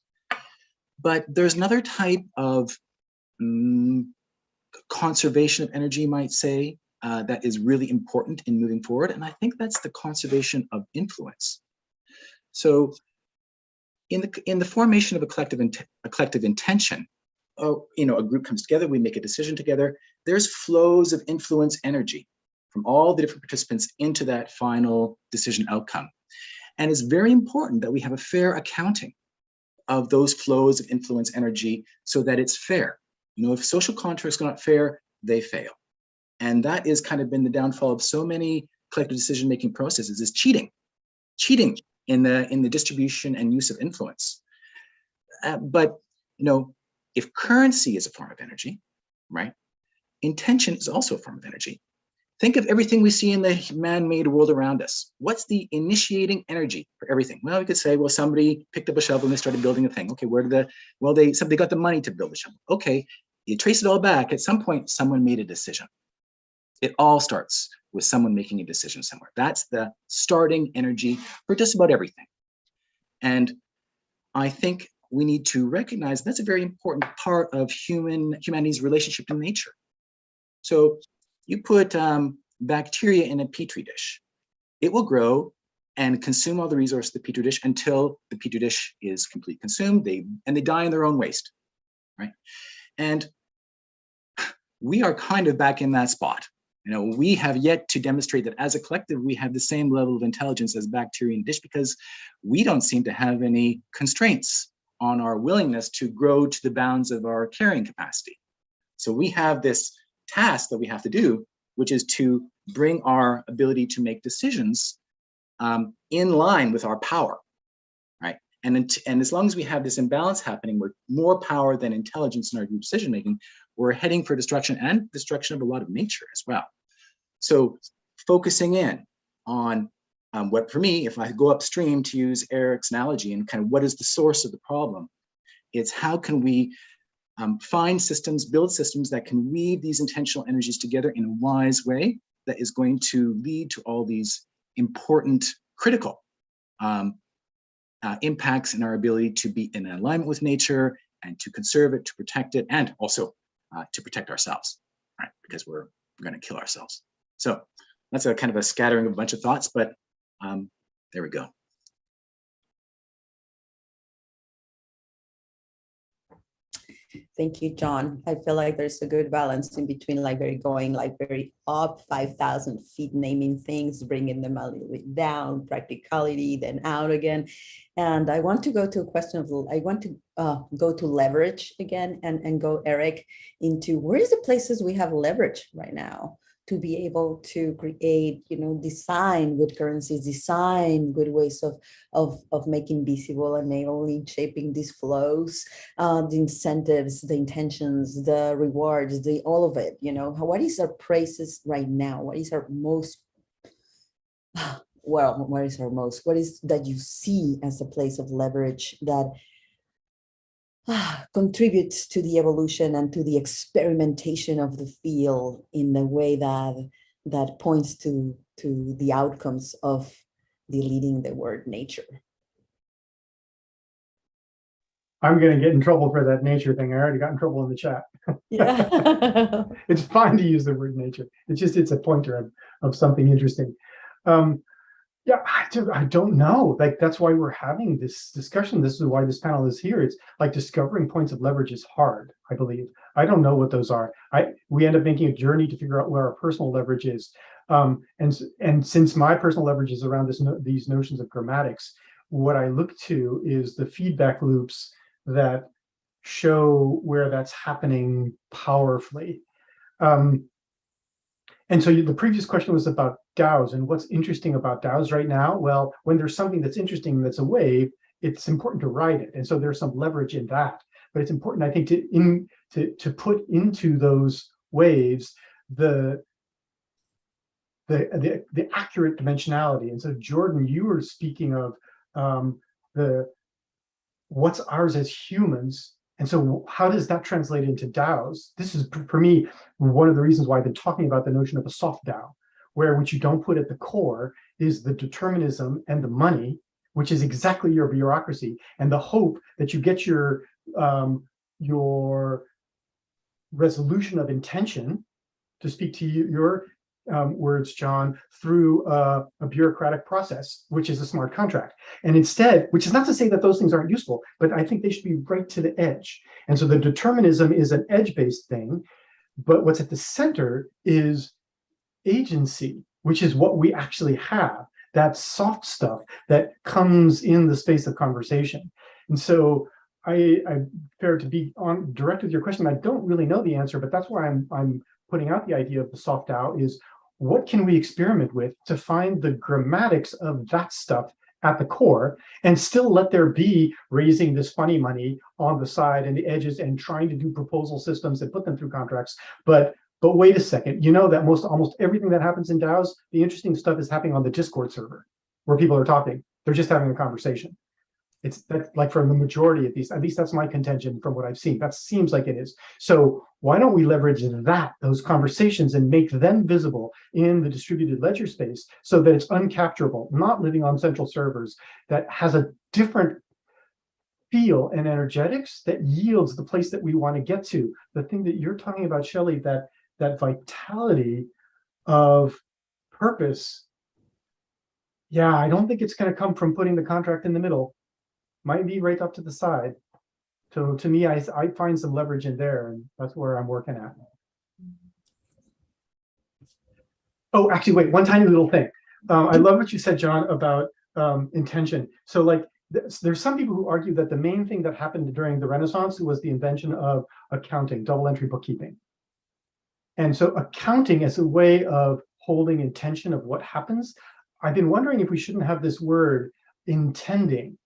But there's another type of conservation of energy, you might say, that is really important in moving forward. And I think that's the conservation of influence. So in the formation of a collective intention, you know, a group comes together, we make a decision together, there's flows of influence energy from all the different participants into that final decision outcome. And it's very important that we have a fair accounting of those flows of influence energy so that it's fair. You know, if social contracts are not fair, they fail. And that has kind of been the downfall of so many collective decision-making processes, is cheating in the distribution and use of influence. But, you know, if currency is a form of energy, right? Intention is also a form of energy. Think of everything we see in the man-made world around us. What's the initiating energy for everything? Well, we could say, well, somebody picked up a shovel and they started building a thing. Okay, somebody got the money to build the shovel. Okay, you trace it all back. At some point, someone made a decision. It all starts with someone making a decision somewhere. That's the starting energy for just about everything. And I think we need to recognize that's a very important part of humanity's relationship to nature. So you put bacteria in a petri dish, it will grow and consume all the resources of the petri dish until the petri dish is completely consumed. They die in their own waste, right? And we are kind of back in that spot. You know, we have yet to demonstrate that as a collective, we have the same level of intelligence as bacteria in a dish, because we don't seem to have any constraints on our willingness to grow to the bounds of our carrying capacity. So we have this task that we have to do, which is to bring our ability to make decisions in line with our power, right? And as long as we have this imbalance happening, where more power than intelligence in our group decision making, we're heading for destruction, and destruction of a lot of nature as well. So focusing in on what, for me, if I go upstream, to use Eric's analogy, and kind of what is the source of the problem, it's how can we find systems, build systems that can weave these intentional energies together in a wise way that is going to lead to all these important, critical impacts in our ability to be in alignment with nature and to conserve it, to protect it, and also to protect ourselves, right? Because we're going to kill ourselves. So that's a kind of a scattering of a bunch of thoughts, but there we go. Thank you, John. I feel like there's a good balance in between, like very up 5,000 feet, naming things, bringing them a little bit down, practicality, then out again. And I want to go to a question of, I want to go to leverage again, and go, Eric, into where is the places we have leverage right now to be able to create, design good currencies, design good ways of making visible, enabling, shaping these flows, the incentives, the intentions, the rewards, all of it, what is our places right now? What is our most, what is that you see as a place of leverage that contributes to the evolution and to the experimentation of the field in the way that points to the outcomes of deleting the word nature? I'm going to get in trouble for that nature thing. I already got in trouble in the chat. Yeah. It's fine to use the word nature. It's a pointer of something interesting. Yeah, I don't know. Like, that's why we're having this discussion. This is why this panel is here. It's like discovering points of leverage is hard, I believe. I don't know what those are. We end up making a journey to figure out where our personal leverage is. And since my personal leverage is around these notions of grammatics, what I look to is the feedback loops that show where that's happening powerfully. And so the previous question was about DAOs and what's interesting about DAOs right now. Well, when there's something that's interesting that's a wave, it's important to ride it. And so there's some leverage in that. But it's important, I think, to put into those waves the accurate dimensionality. And so, Jordan, you were speaking of what's ours as humans. And so how does that translate into DAOs? This is, for me, one of the reasons why I've been talking about the notion of a soft DAO, where what you don't put at the core is the determinism and the money, which is exactly your bureaucracy, and the hope that you get your resolution of intention, to speak to your words, John, through a bureaucratic process, which is a smart contract. And instead, which is not to say that those things aren't useful, but I think they should be right to the edge. And so the determinism is an edge-based thing, but what's at the center is agency, which is what we actually have, that soft stuff that comes in the space of conversation. And so I fair to be on direct with your question, I don't really know the answer, but that's why I'm putting out the idea of the soft DAO is, what can we experiment with to find the grammatics of that stuff at the core and still let there be raising this funny money on the side and the edges and trying to do proposal systems and put them through contracts. But wait a second, that almost everything that happens in DAOs, the interesting stuff is happening on the Discord server where people are talking. They're just having a conversation. That's like for the majority of these, at least that's my contention from what I've seen. That seems like it is. So why don't we leverage those conversations and make them visible in the distributed ledger space so that it's uncapturable, not living on central servers, that has a different feel and energetics that yields the place that we want to get to. The thing that you're talking about, Shelley, that vitality of purpose. Yeah, I don't think it's going to come from putting the contract in the middle. Might be right up to the side. So to me, I find some leverage in there, and that's where I'm working at. Oh, actually, wait, one tiny little thing. I love what you said, John, about intention. So like, there's some people who argue that the main thing that happened during the Renaissance was the invention of accounting, double entry bookkeeping. And so accounting as a way of holding intention of what happens, I've been wondering if we shouldn't have this word intending.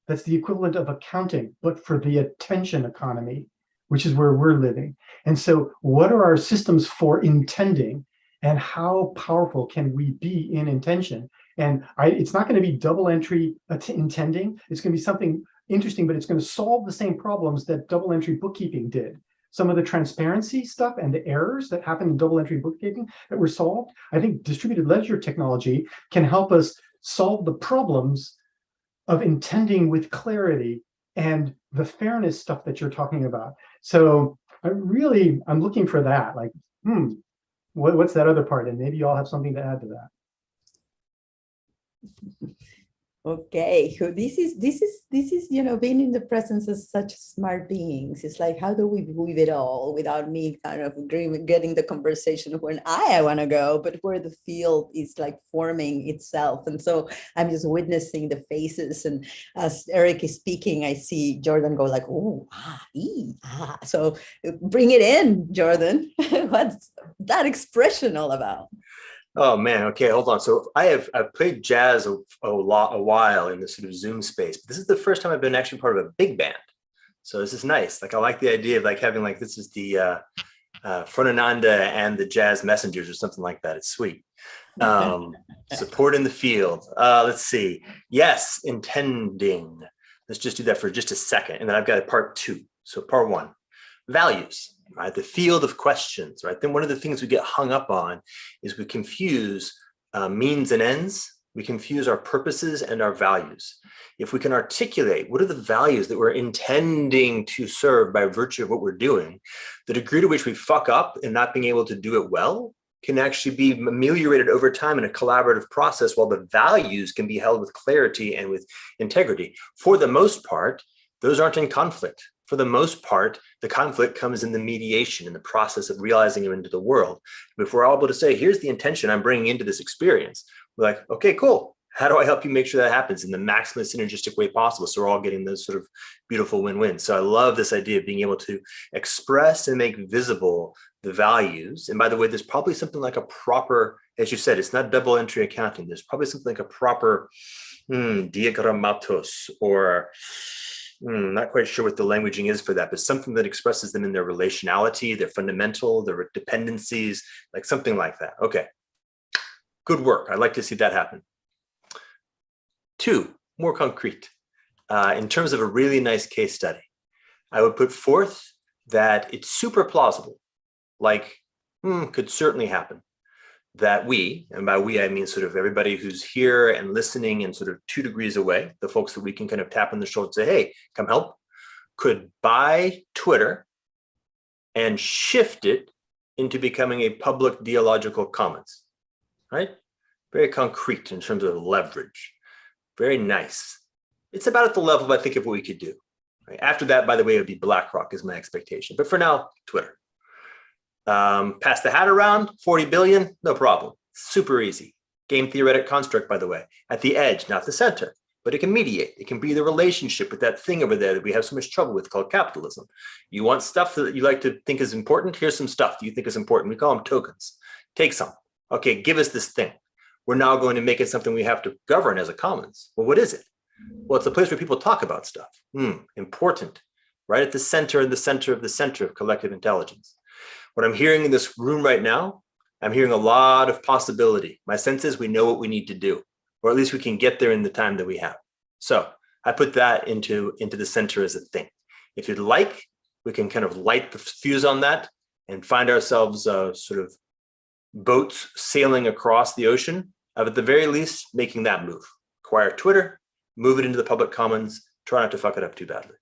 that's the equivalent of accounting, but for the attention economy, which is where we're living. And so what are our systems for intending, and how powerful can we be in intention? And it's not going to be double entry intending. It's going to be something interesting, but it's going to solve the same problems that double entry bookkeeping did. Some of the transparency stuff and the errors that happen in double entry bookkeeping that were solved. I think distributed ledger technology can help us solve the problems of intending with clarity and the fairness stuff that you're talking about. So I'm looking for that. Like, what's that other part? And maybe y'all have something to add to that. Okay, so this is being in the presence of such smart beings. It's like, how do we weave it all without me kind of getting the conversation of when I want to go, but where the field is like forming itself. And so I'm just witnessing the faces, and as Eric is speaking, I see Jordan go like, oh, So bring it in, Jordan. What's that expression all about? Oh man, okay, hold on. So I've played jazz a while in this sort of Zoom space, but this is the first time I've been actually part of a big band. So this is nice. Like, I like the idea of like having like, this is the Fronananda and the Jazz Messengers or something like that. It's sweet. Support in the field. Let's see. Yes, intending. Let's just do that for just a second. And then I've got a part 2. So part 1, values. Right, the field of questions, right? Then one of the things we get hung up on is we confuse means and ends. We confuse our purposes and our values. If we can articulate what are the values that we're intending to serve by virtue of what we're doing, the degree to which we fuck up and not being able to do it well can actually be ameliorated over time in a collaborative process, while the values can be held with clarity and with integrity. For the most part, those aren't in conflict. For the most part, the conflict comes in the mediation, in the process of realizing them into the world. But if we're able to say, here's the intention I'm bringing into this experience, we're like, okay, cool. How do I help you make sure that happens in the maximum synergistic way possible? So we're all getting those sort of beautiful win-wins. So I love this idea of being able to express and make visible the values. And by the way, there's probably something like a proper, as you said, it's not double entry accounting. There's probably something like a proper diagrammatos, or not quite sure what the languaging is for that, but something that expresses them in their relationality, their fundamental, their dependencies, like something like that. Okay, good work. I'd like to see that happen. 2, more concrete. In terms of a really nice case study, I would put forth that it's super plausible, like could certainly happen, that we, and by we I mean sort of everybody who's here and listening and sort of 2 degrees away, the folks that we can kind of tap on the shoulder and say, hey, come help, could buy Twitter and shift it into becoming a public dialogical commons, right? Very concrete in terms of leverage. Very nice. It's about at the level, I think, of what we could do. Right? After that, by the way, it would be BlackRock is my expectation. But for now, Twitter. Pass the hat around, 40 billion, no problem. Super easy. Game theoretic construct, by the way, at the edge, not the center, but it can mediate. It can be the relationship with that thing over there that we have so much trouble with called capitalism. You want stuff that you like to think is important? Here's some stuff that you think is important. We call them tokens. Take some. Okay, give us this thing. We're now going to make it something we have to govern as a commons. Well, what is it? Well, it's a place where people talk about stuff. Important. Right at the center of the center of the center of collective intelligence. What I'm hearing in this room right now, I'm hearing a lot of possibility. My sense is we know what we need to do, or at least we can get there in the time that we have. So I put that into the center as a thing. If you'd like, we can kind of light the fuse on that and find ourselves sort of boats sailing across the ocean, of at the very least making that move. Acquire Twitter, move it into the public commons, try not to fuck it up too badly.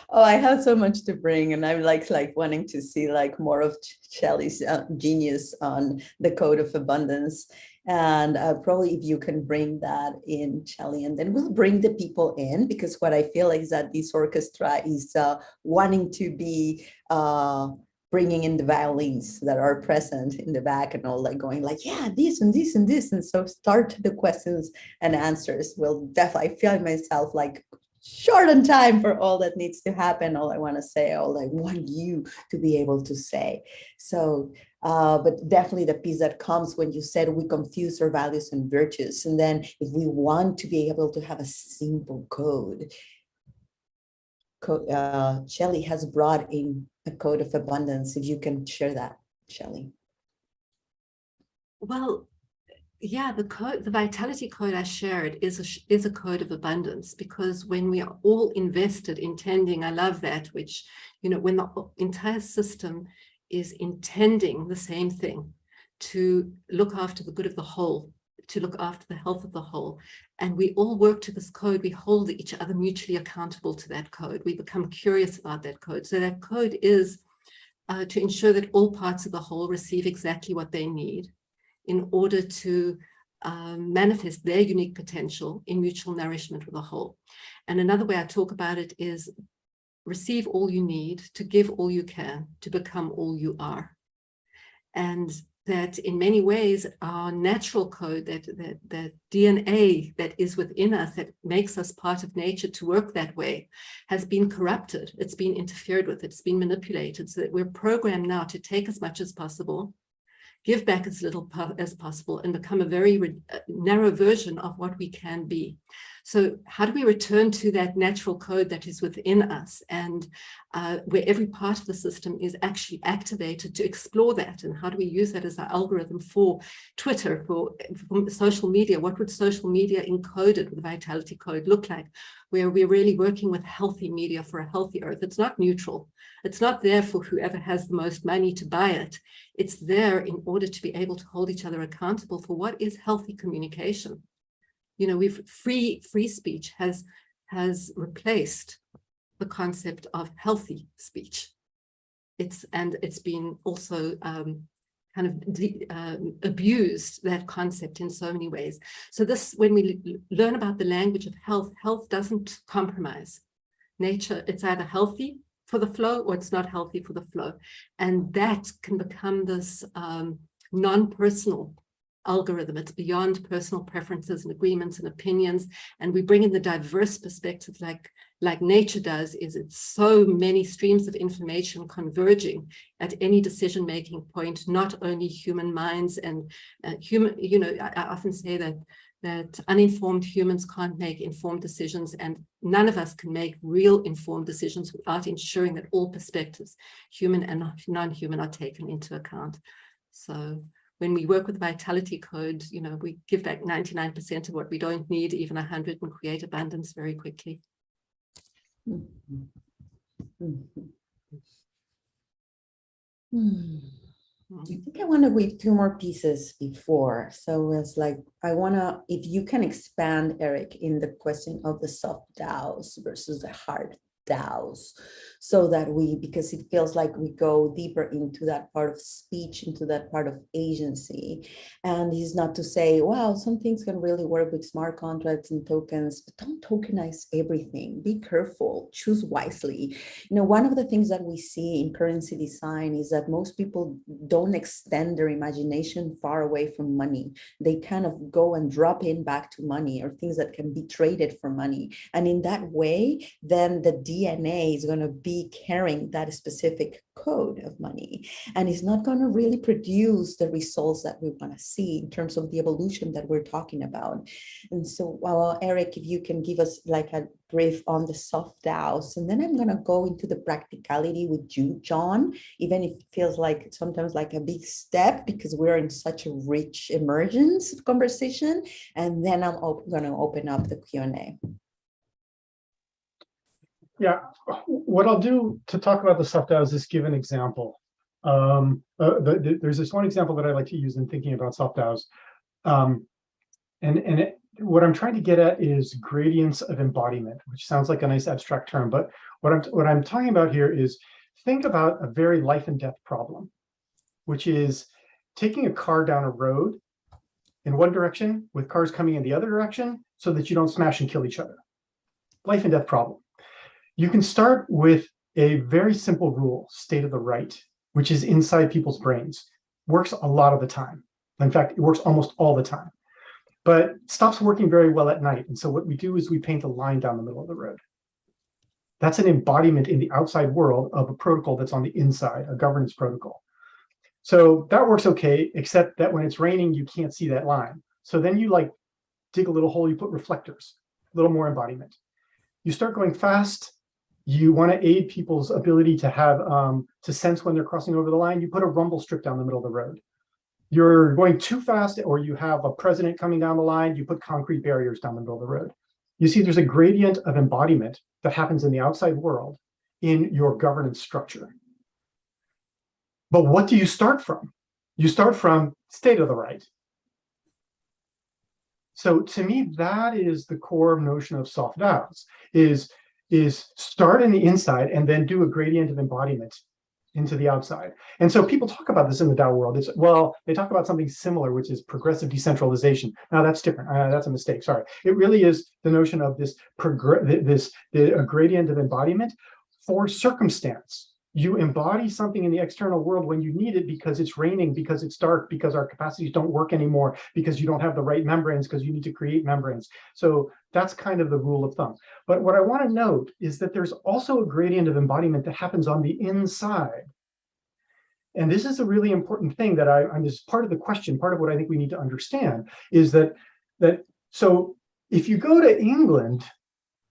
Oh, I have so much to bring, and I'm like wanting to see like more of Shelley's genius on the code of abundance. And probably if you can bring that in, Shelley, and then we'll bring the people in, because what I feel is that this orchestra is wanting to be bringing in the violins that are present in the back and all, like going like, yeah, this and this and this. And so start the questions and answers. Will definitely, I feel myself like short on time for all that needs to happen, all I want to say, all I want you to be able to say. So But definitely the piece that comes when you said we confuse our values and virtues. And then if we want to be able to have a simple code, Shelley has brought in a code of abundance. If you can share that, Shelley. Well, yeah, the code, the vitality code I shared is a code of abundance, because when we are all invested intending, I love that, which, you know, when the entire system is intending the same thing, to look after the good of the whole, to look after the health of the whole, and we all work to this code, we hold each other mutually accountable to that code. We become curious about that code. So that code is to ensure that all parts of the whole receive exactly what they need in order to manifest their unique potential in mutual nourishment with the whole. And another way I talk about it is receive all you need, to give all you can, to become all you are. And that in many ways, our natural code, that DNA that is within us, that makes us part of nature to work that way, has been corrupted. It's been interfered with, it's been manipulated, so that we're programmed now to take as much as possible, give back as little as possible, and become a very narrow version of what we can be. So how do we return to that natural code that is within us, and where every part of the system is actually activated to explore that? And how do we use that as our algorithm for Twitter, for social media? What would social media encoded with the vitality code look like, where we're really working with healthy media for a healthy earth? It's not neutral. It's not there for whoever has the most money to buy it. It's there in order to be able to hold each other accountable for what is healthy communication. You know, free speech has replaced the concept of healthy speech. It's been also abused, that concept, in so many ways. So this, when we learn about the language of health, health doesn't compromise. Nature, it's either healthy for the flow or it's not healthy for the flow. And that can become this non-personal algorithm. It's beyond personal preferences and agreements and opinions. And we bring in the diverse perspective like nature does, is it's so many streams of information converging at any decision-making point, not only human minds and human, you know, I often say that uninformed humans can't make informed decisions, and none of us can make real informed decisions without ensuring that all perspectives, human and non-human, are taken into account. So when we work with Vitality Code, you know, we give back 99% of what we don't need, even 100, and create abundance very quickly. I think I want to read two more pieces before. So it's like, I want to, if you can expand, Eric, in the question of the soft DAOs versus the hard DAOs, so that because it feels like we go deeper into that part of speech, into that part of agency. And it's not to say, wow, some things can really work with smart contracts and tokens, but don't tokenize everything. Be careful, choose wisely. You know, one of the things that we see in currency design is that most people don't extend their imagination far away from money. They kind of go and drop in back to money, or things that can be traded for money. And in that way, then the DNA is going to be carrying that specific code of money, and it's not going to really produce the results that we want to see in terms of the evolution that we're talking about. And so, well, Eric, if you can give us like a brief on the soft DAOs, and then I'm going to go into the practicality with you, John, even if it feels like sometimes like a big step, because we're in such a rich emergence of conversation. And then I'm going to open up the Q&A. Yeah, what I'll do to talk about the soft DAOs is give an example. There's this one example that I like to use in thinking about soft DAOs. What I'm trying to get at is gradients of embodiment, which sounds like a nice abstract term, but what I'm talking about here is, think about a very life and death problem, which is taking a car down a road in one direction with cars coming in the other direction so that you don't smash and kill each other. Life and death problem. You can start with a very simple rule, state of the right, which is inside people's brains. Works a lot of the time. In fact, it works almost all the time, but stops working very well at night. And so what we do is we paint a line down the middle of the road. That's an embodiment in the outside world of a protocol that's on the inside, a governance protocol. So that works okay, except that when it's raining, you can't see that line. So then you like dig a little hole, you put reflectors, a little more embodiment. You start going fast. You want to aid people's ability to have to sense when they're crossing over the line. You put a rumble strip down the middle of the road. You're going too fast, or you have a president coming down the line, you put concrete barriers down the middle of the road. You see, there's a gradient of embodiment that happens in the outside world in your governance structure. But what do you start from? You start from state of the right. So to me, that is the core notion of soft DAOs, is start in the inside and then do a gradient of embodiment into the outside. And so people talk about this in the DAO world. It's, well, they talk about something similar, which is progressive decentralization. Now that's different. That's a mistake. Sorry. It really is the notion of this gradient of embodiment for circumstance. You embody something in the external world when you need it, because it's raining, because it's dark, because our capacities don't work anymore, because you don't have the right membranes, because you need to create membranes. So that's kind of the rule of thumb. But what I want to note is that there's also a gradient of embodiment that happens on the inside. And this is a really important thing that I'm just part of the question, part of what I think we need to understand is that so if you go to England,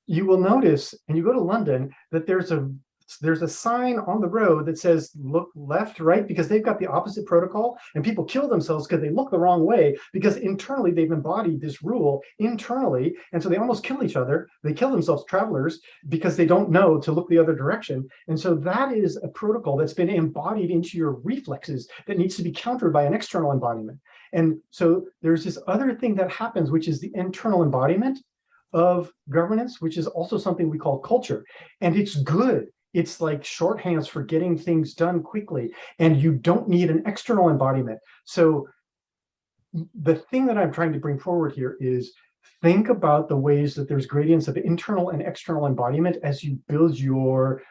you will notice, and you go to London, that there's a sign on the road that says look left, right, because they've got the opposite protocol, and people kill themselves because they look the wrong way, because internally they've embodied this rule internally, and so they almost kill each other. They kill themselves, travelers, because they don't know to look the other direction. And so that is a protocol that's been embodied into your reflexes that needs to be countered by an external embodiment. And so there's this other thing that happens, which is the internal embodiment of governance, which is also something we call culture. And it's good. It's like shorthands for getting things done quickly, and you don't need an external embodiment. So the thing that I'm trying to bring forward here is think about the ways that there's gradients of internal and external embodiment as you build your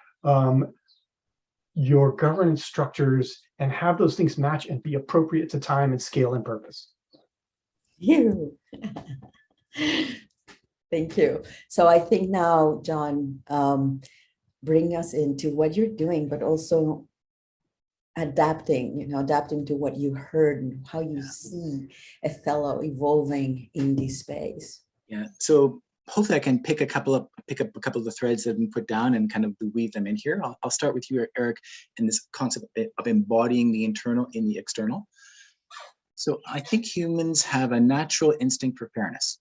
governance structures, and have those things match and be appropriate to time and scale and purpose. You. Thank you. So I think now, John, bring us into what you're doing, but also adapting, adapting to what you heard and how you see a fellow evolving in this space. Yeah. So hopefully I can pick up a couple of the threads that have been put down and kind of weave them in here. I'll start with you, Eric, in this concept of embodying the internal in the external. So I think humans have a natural instinct for fairness.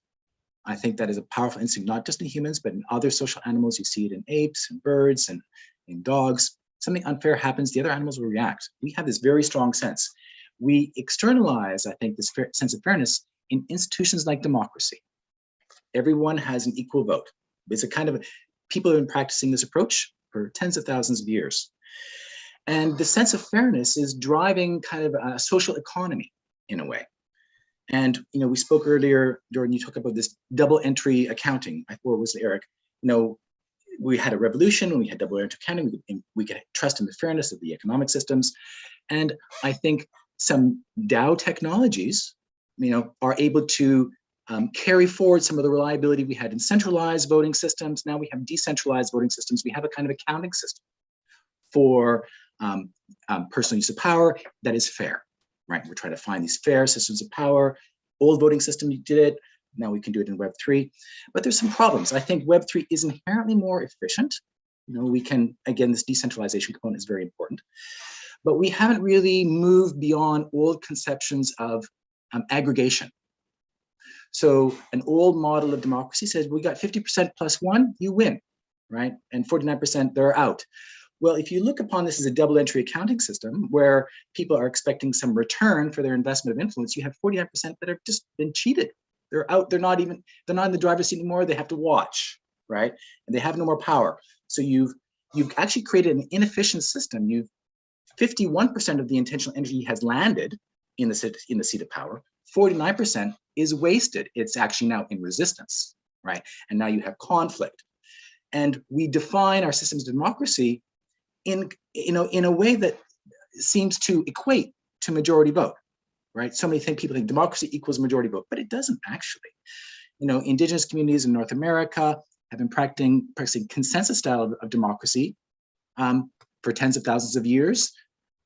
I think that is a powerful instinct, not just in humans, but in other social animals. You see it in apes and birds and in dogs. Something unfair happens, the other animals will react. We have this very strong sense. We externalize, I think, this sense of fairness in institutions like democracy. Everyone has an equal vote. It's a kind of, people have been practicing this approach for tens of thousands of years. And the sense of fairness is driving kind of a social economy in a way. And we spoke earlier, Jordan, you talked about this double entry accounting, or was it Eric? We had a revolution when we had double entry accounting. We could trust in the fairness of the economic systems. And I think some DAO technologies, are able to carry forward some of the reliability we had in centralized voting systems. Now we have decentralized voting systems. We have a kind of accounting system for personal use of power that is fair. Right, we're trying to find these fair systems of power. Old voting system, you did it. Now we can do it in Web3. But there's some problems. I think Web3 is inherently more efficient. We can, again, this decentralization component is very important. But we haven't really moved beyond old conceptions of aggregation. So an old model of democracy says, we got 50% plus one, you win, right? And 49%, they're out. Well, if you look upon this as a double entry accounting system where people are expecting some return for their investment of influence, you have 49% that have just been cheated. They're out, they're not in the driver's seat anymore, they have to watch, right? And they have no more power. So you've actually created an inefficient system. 51% of the intentional energy has landed in the seat of power, 49% is wasted. It's actually now in resistance, right? And now you have conflict. And we define our systems of democracy in a way that seems to equate to majority vote, right? So many people think democracy equals majority vote, but it doesn't actually. Indigenous communities in North America have been practicing consensus style of democracy for tens of thousands of years.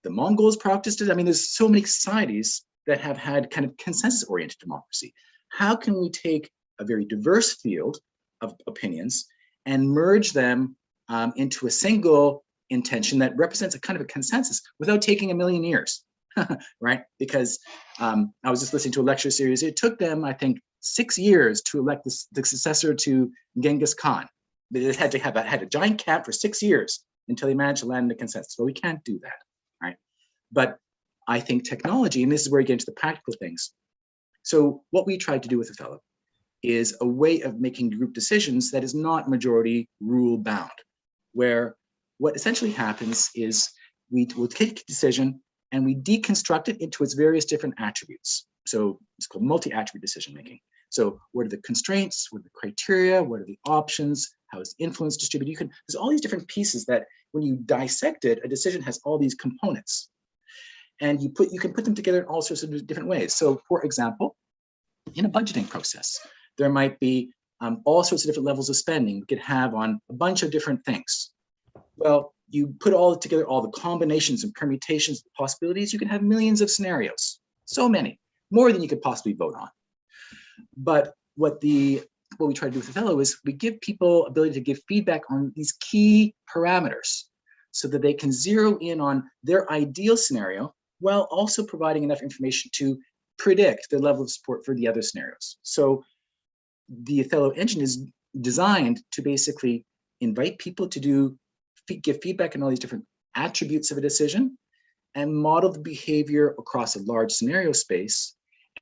The Mongols practiced it. I mean, there's so many societies that have had kind of consensus-oriented democracy. How can we take a very diverse field of opinions and merge them into a single intention that represents a kind of a consensus without taking a million years, right? Because I was just listening to a lecture series. It took them, I think, 6 years to elect the successor to Genghis Khan. They had to have had a giant camp for 6 years until they managed to land in a consensus. Well, we can't do that, right? But I think technology, and this is where you get into the practical things. So what we tried to do with Othello is a way of making group decisions that is not majority rule bound, where what essentially happens is we will take a decision and we deconstruct it into its various different attributes. So it's called multi-attribute decision making. So what are the constraints? What are the criteria? What are the options? How is influence distributed? There's all these different pieces that when you dissect it, a decision has all these components. And you can put them together in all sorts of different ways. So for example, in a budgeting process, there might be all sorts of different levels of spending you could have on a bunch of different things. Well, you put all together, all the combinations and permutations, possibilities, you can have millions of scenarios, so many, more than you could possibly vote on. But what we try to do with Othello is we give people ability to give feedback on these key parameters so that they can zero in on their ideal scenario while also providing enough information to predict the level of support for the other scenarios. So the Othello engine is designed to basically invite people to give feedback on all these different attributes of a decision and model the behavior across a large scenario space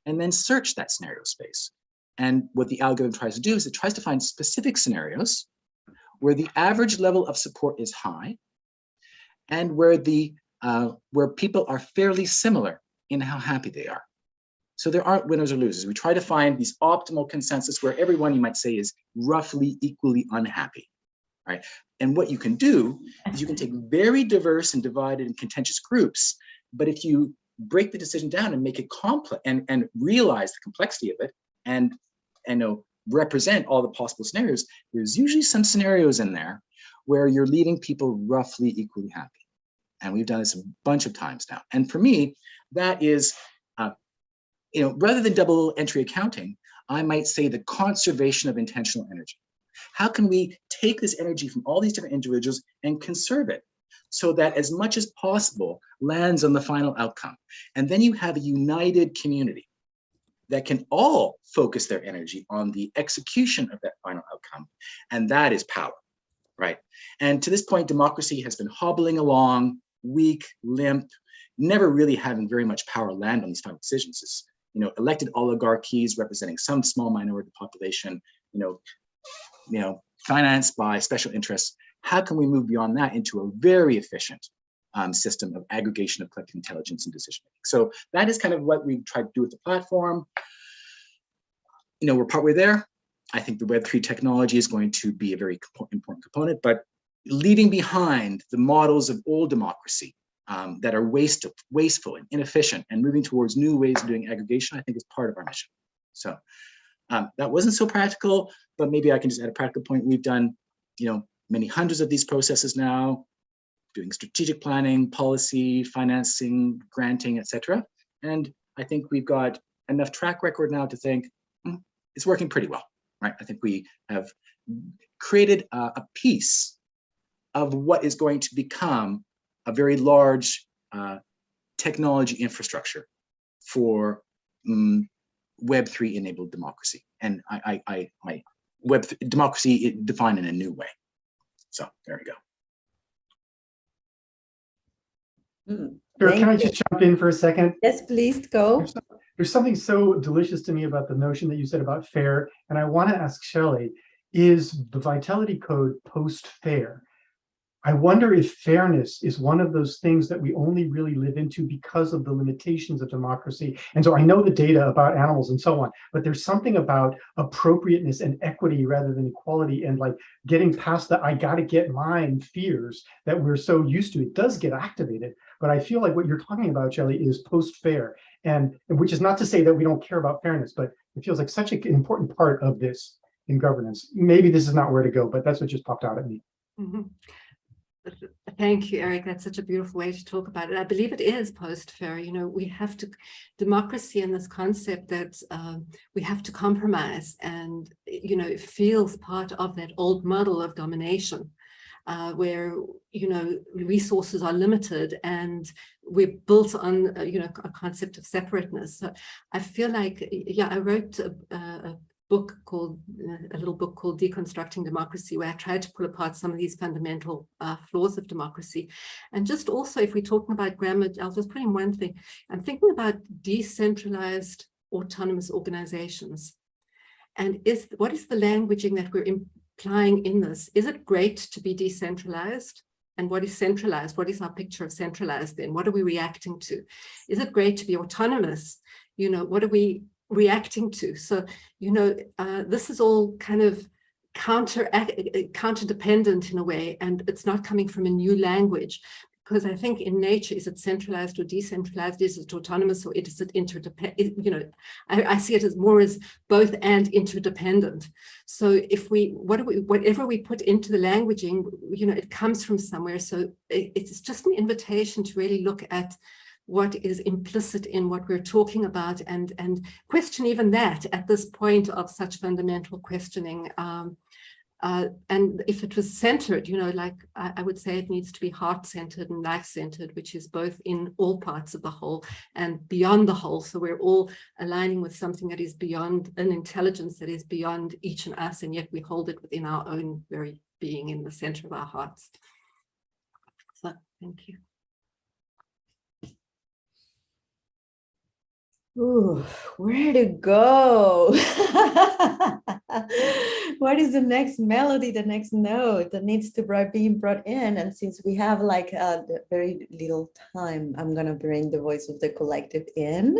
and then search that scenario space. And what the algorithm tries to do is it tries to find specific scenarios where the average level of support is high and where people are fairly similar in how happy they are. So there aren't winners or losers. We try to find these optimal consensus where everyone, you might say, is roughly equally unhappy, right? And what you can do is you can take very diverse and divided and contentious groups, but if you break the decision down and make it complex and realize the complexity of it and represent all the possible scenarios, there's usually some scenarios in there where you're leaving people roughly equally happy. And we've done this a bunch of times now. And for me, that is, rather than double entry accounting, I might say the conservation of intentional energy. How can we take this energy from all these different individuals and conserve it so that as much as possible lands on the final outcome? And then you have a united community that can all focus their energy on the execution of that final outcome. And that is power, right? And to this point, democracy has been hobbling along, weak, limp, never really having very much power land on these final decisions. It's, elected oligarchies representing some small minority population, financed by special interests. How can we move beyond that into a very efficient system of aggregation of collective intelligence and decision making? So that is kind of what we tried to do with the platform. We're partway there. I think the Web3 technology is going to be a very important component, but leaving behind the models of old democracy that are wasteful and inefficient and moving towards new ways of doing aggregation, I think is part of our mission. So that wasn't so practical, but maybe I can just add a practical point. We've done, many hundreds of these processes now, doing strategic planning, policy, financing, granting, etc. And I think we've got enough track record now to think it's working pretty well, right? I think we have created a piece of what is going to become a very large technology infrastructure for Web3 enabled democracy. And my democracy defined in a new way. So there we go. Sure, can I just jump in for a second? Yes, please go. There's something so delicious to me about the notion that you said about fair. And I want to ask Shelley, is the Vitality Code post-fair? I wonder if fairness is one of those things that we only really live into because of the limitations of democracy. And so I know the data about animals and so on, but there's something about appropriateness and equity rather than equality and like getting past the I gotta get mine fears that we're so used to. It does get activated, but I feel like what you're talking about, Shelley, is post-fair, and which is not to say that we don't care about fairness, but it feels like such an important part of this in governance. Maybe this is not where to go, but that's what just popped out at me. Mm-hmm. Thank you, Eric. That's such a beautiful way to talk about it. I believe it is post-fair. You know, we have to, democracy and this concept that we have to compromise, and, you know, it feels part of that old model of domination, where, you know, resources are limited and we're built on, you know, a concept of separateness. So I feel like, yeah, I wrote a book called, a little book called Deconstructing Democracy, where I tried to pull apart some of these fundamental flaws of democracy. And just also, if we're talking about grammar, I'll just put in one thing. I'm thinking about decentralized autonomous organizations. And what is the languaging that we're implying in this? Is it great to be decentralized? And what is centralized? What is our picture of centralized then? What are we reacting to? Is it great to be autonomous? You know, what are we reacting to? So, you know, this is all kind of counter-dependent in a way, and it's not coming from a new language, because I think in nature, is it centralized or decentralized? Is it autonomous or is it interdependent? You know, I see it as more as both and interdependent. So if whatever we put into the languaging, you know, it comes from somewhere. So it's just an invitation to really look at what is implicit in what we're talking about, and question even that at this point of such fundamental questioning. And if it was centered, you know, like I would say it needs to be heart-centered and life-centered, which is both in all parts of the whole and beyond the whole. So we're all aligning with something that is beyond, an intelligence that is beyond each and us, and yet we hold it within our own very being in the center of our hearts. So thank you. Ooh, where to go? What is the next melody, the next note that needs to be brought in? And since we have like very little time, I'm gonna bring the voice of the collective in,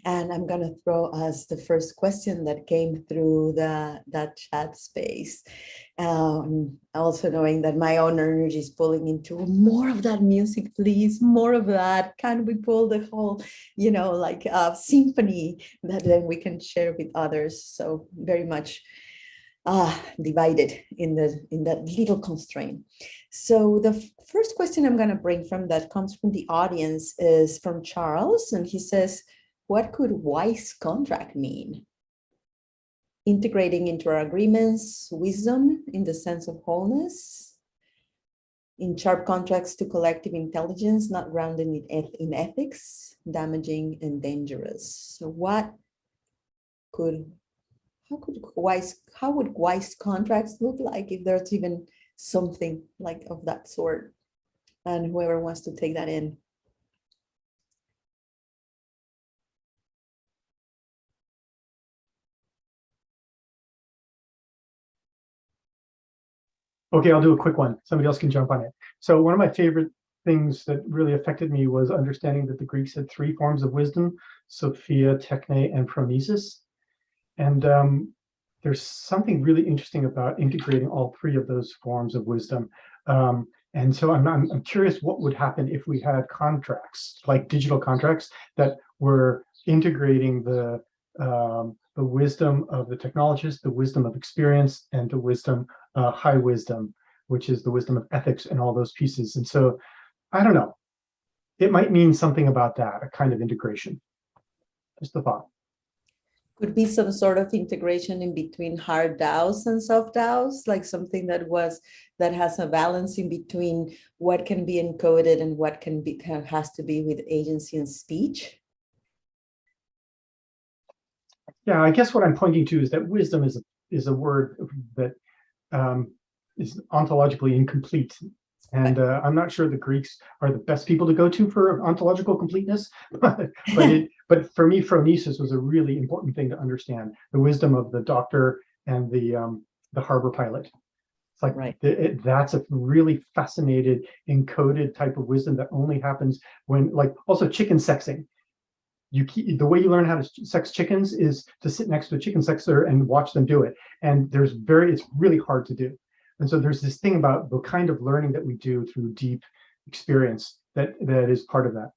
and I'm gonna throw us the first question that came through that chat space. Also knowing that my own energy is pulling into more of that music, please, more of that. Can we pull the whole, you know, like symphony that then we can share with others? So very much divided in that little constraint. So the first question I'm going to bring from that comes from the audience is from Charles, and he says, what could wise contract mean? Integrating into our agreements, wisdom in the sense of wholeness, in sharp contracts to collective intelligence, not grounded in ethics, damaging and dangerous. So how would wise contracts look like, if there's even something like of that sort? And whoever wants to take that in. Okay, I'll do a quick one. Somebody else can jump on it. So one of my favorite things that really affected me was understanding that the Greeks had three forms of wisdom: Sophia, Techne, and Phronesis. And there's something really interesting about integrating all three of those forms of wisdom. And so I'm curious what would happen if we had contracts, like digital contracts, that were integrating the wisdom of the technologist, the wisdom of experience, and the wisdom, high wisdom, which is the wisdom of ethics and all those pieces. And so, I don't know, it might mean something about that, a kind of integration. Just a thought. Could be some sort of integration in between hard DAOs and soft DAOs, like something that has a balance in between what can be encoded and what has to be with agency and speech. Yeah, I guess what I'm pointing to is that wisdom is a word that is ontologically incomplete. And I'm not sure the Greeks are the best people to go to for ontological completeness, but for me, phronesis was a really important thing to understand, the wisdom of the doctor and the harbor pilot. It's like, right. That's a really fascinated, encoded type of wisdom that only happens when, like, also chicken sexing. The way you learn how to sex chickens is to sit next to a chicken sexer and watch them do it. And it's really hard to do. And so there's this thing about the kind of learning that we do through deep experience that is part of that.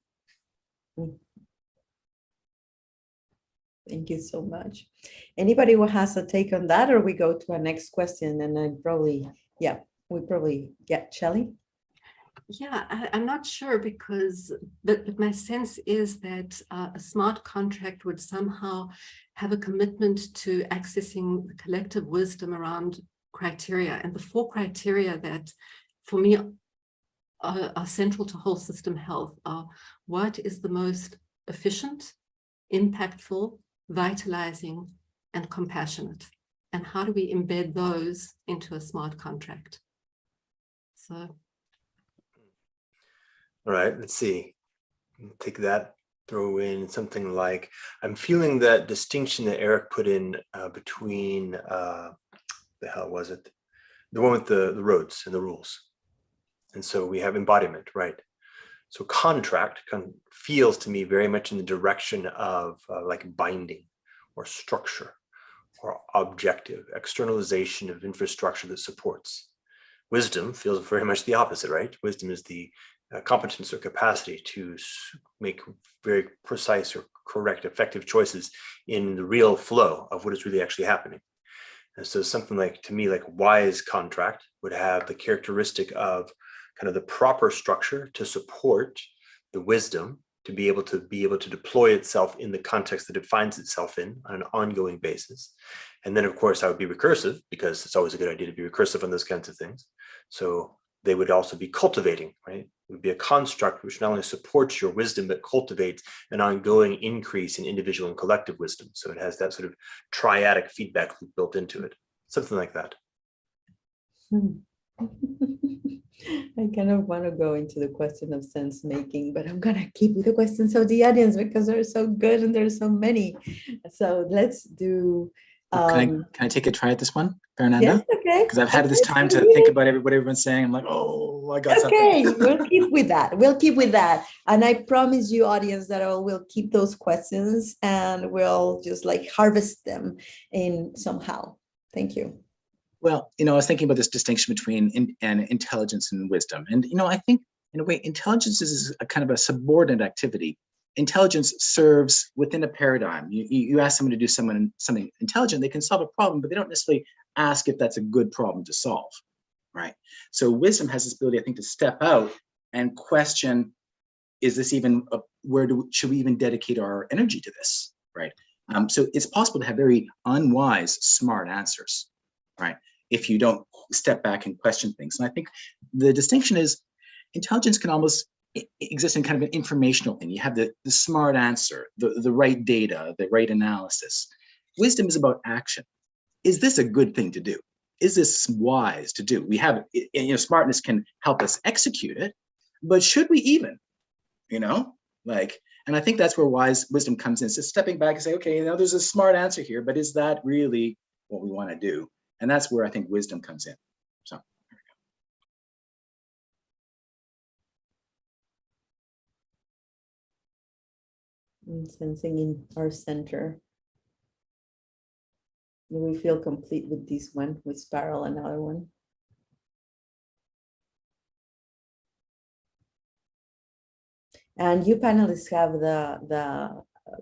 Thank you so much. Anybody who has a take on that, or we go to our next question? And we probably get Shelley. Yeah, I'm not sure because, but my sense is that a smart contract would somehow have a commitment to accessing the collective wisdom around criteria. And the 4 criteria that for me are central to whole system health are: what is the most efficient, impactful, vitalizing, and compassionate? And how do we embed those into a smart contract? So. All right, let's see. Take that, throw in something like, I'm feeling that distinction that Eric put in between, the hell was it? The one with the roads and the rules. And so we have embodiment, right? So contract feels to me very much in the direction of like binding or structure or objective, externalization of infrastructure that supports. Wisdom feels very much the opposite, right? Wisdom is the competence or capacity to make very precise or correct, effective choices in the real flow of what is really actually happening. And so something like, to me, like wise contract would have the characteristic of kind of the proper structure to support the wisdom to be able to deploy itself in the context that it finds itself in on an ongoing basis. And then, of course, I would be recursive, because it's always a good idea to be recursive on those kinds of things. So they would also be cultivating, right? It would be a construct which not only supports your wisdom, but cultivates an ongoing increase in individual and collective wisdom. So it has that sort of triadic feedback loop built into it, something like that. I kind of want to go into the question of sense making, but I'm gonna keep with the questions of the audience because they're so good and there's so many. So let's do. Can I take a try at this one, Fernanda? Yes, okay. Because I've had this time to think about what everyone's saying. I'm like, oh, I got something. Okay, we'll keep with that. We'll keep with that. And I promise you, audience, that we'll keep those questions and we'll just like harvest them in somehow. Thank you. Well, I was thinking about this distinction between intelligence and wisdom. And, I think in a way, intelligence is a kind of a subordinate activity. Intelligence serves within a paradigm. You ask someone to do something intelligent, they can solve a problem, but they don't necessarily ask if that's a good problem to solve, right? So wisdom has this ability, I think, to step out and question, is this even, should we even dedicate our energy to this, right? So it's possible to have very unwise, smart answers, right? If you don't step back and question things. And I think the distinction is intelligence can almost exist in kind of an informational thing. You have the smart answer, the right data, the right analysis. Wisdom is about action. Is this a good thing to do? Is this wise to do? We have, smartness can help us execute it, but should we even, and I think that's where wisdom comes in. It's just stepping back and say, okay, there's a smart answer here, but is that really what we want to do? And that's where I think wisdom comes in. So there we go. I'm sensing in our center. Do we feel complete with this one, with spiral, another one? And you panelists have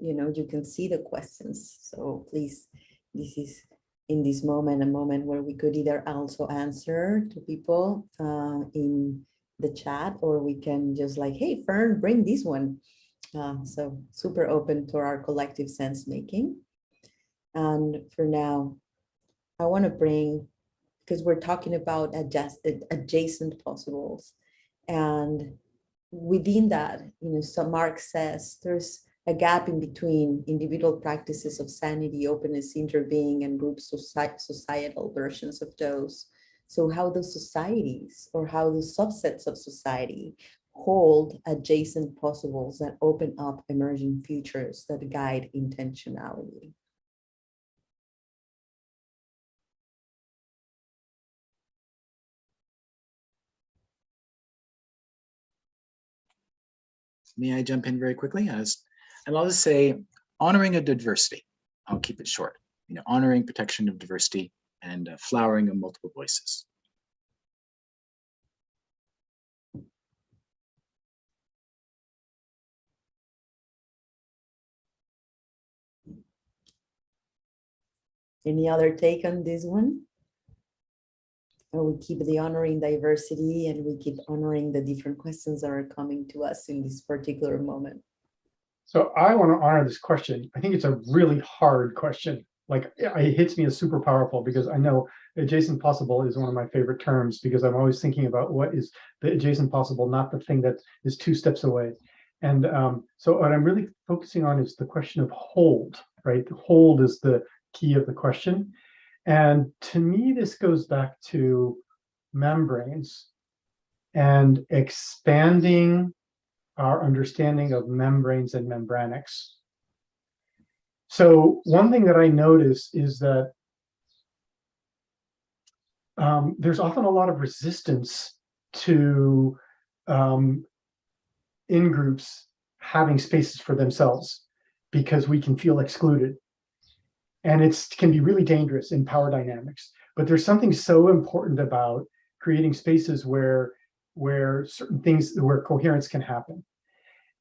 you can see the questions. So please, this is in this moment, a moment where we could either also answer to people in the chat, or we can just like, hey, Fern, bring this one. So super open to our collective sense making. And for now, I want to bring, because we're talking about adjacent possibles. And within that, so Mark says there's a gap in between individual practices of sanity, openness, interbeing, and group societal versions of those. So how do societies, or how do subsets of society hold adjacent possibles that open up emerging futures that guide intentionality? May I jump in very quickly? And I'll just say, honoring of diversity. I'll keep it short. Honoring protection of diversity and flowering of multiple voices. Any other take on this one? we keep the honoring diversity and we keep honoring the different questions that are coming to us in this particular moment? So I want to honor this question. I think it's a really hard question. Like, it hits me as super powerful because I know adjacent possible is one of my favorite terms, because I'm always thinking about what is the adjacent possible, not the thing that is 2 steps away. And so what I'm really focusing on is the question of hold, right? Hold is the key of the question. And to me, this goes back to membranes and expanding our understanding of membranes and membranics. So one thing that I notice is that there's often a lot of resistance to in-groups having spaces for themselves because we can feel excluded. And it can be really dangerous in power dynamics. But there's something so important about creating spaces where certain things, where coherence can happen.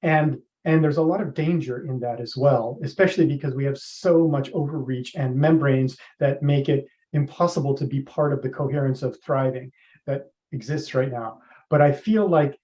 And there's a lot of danger in that as well, especially because we have so much overreach and membranes that make it impossible to be part of the coherence of thriving that exists right now. But I feel like,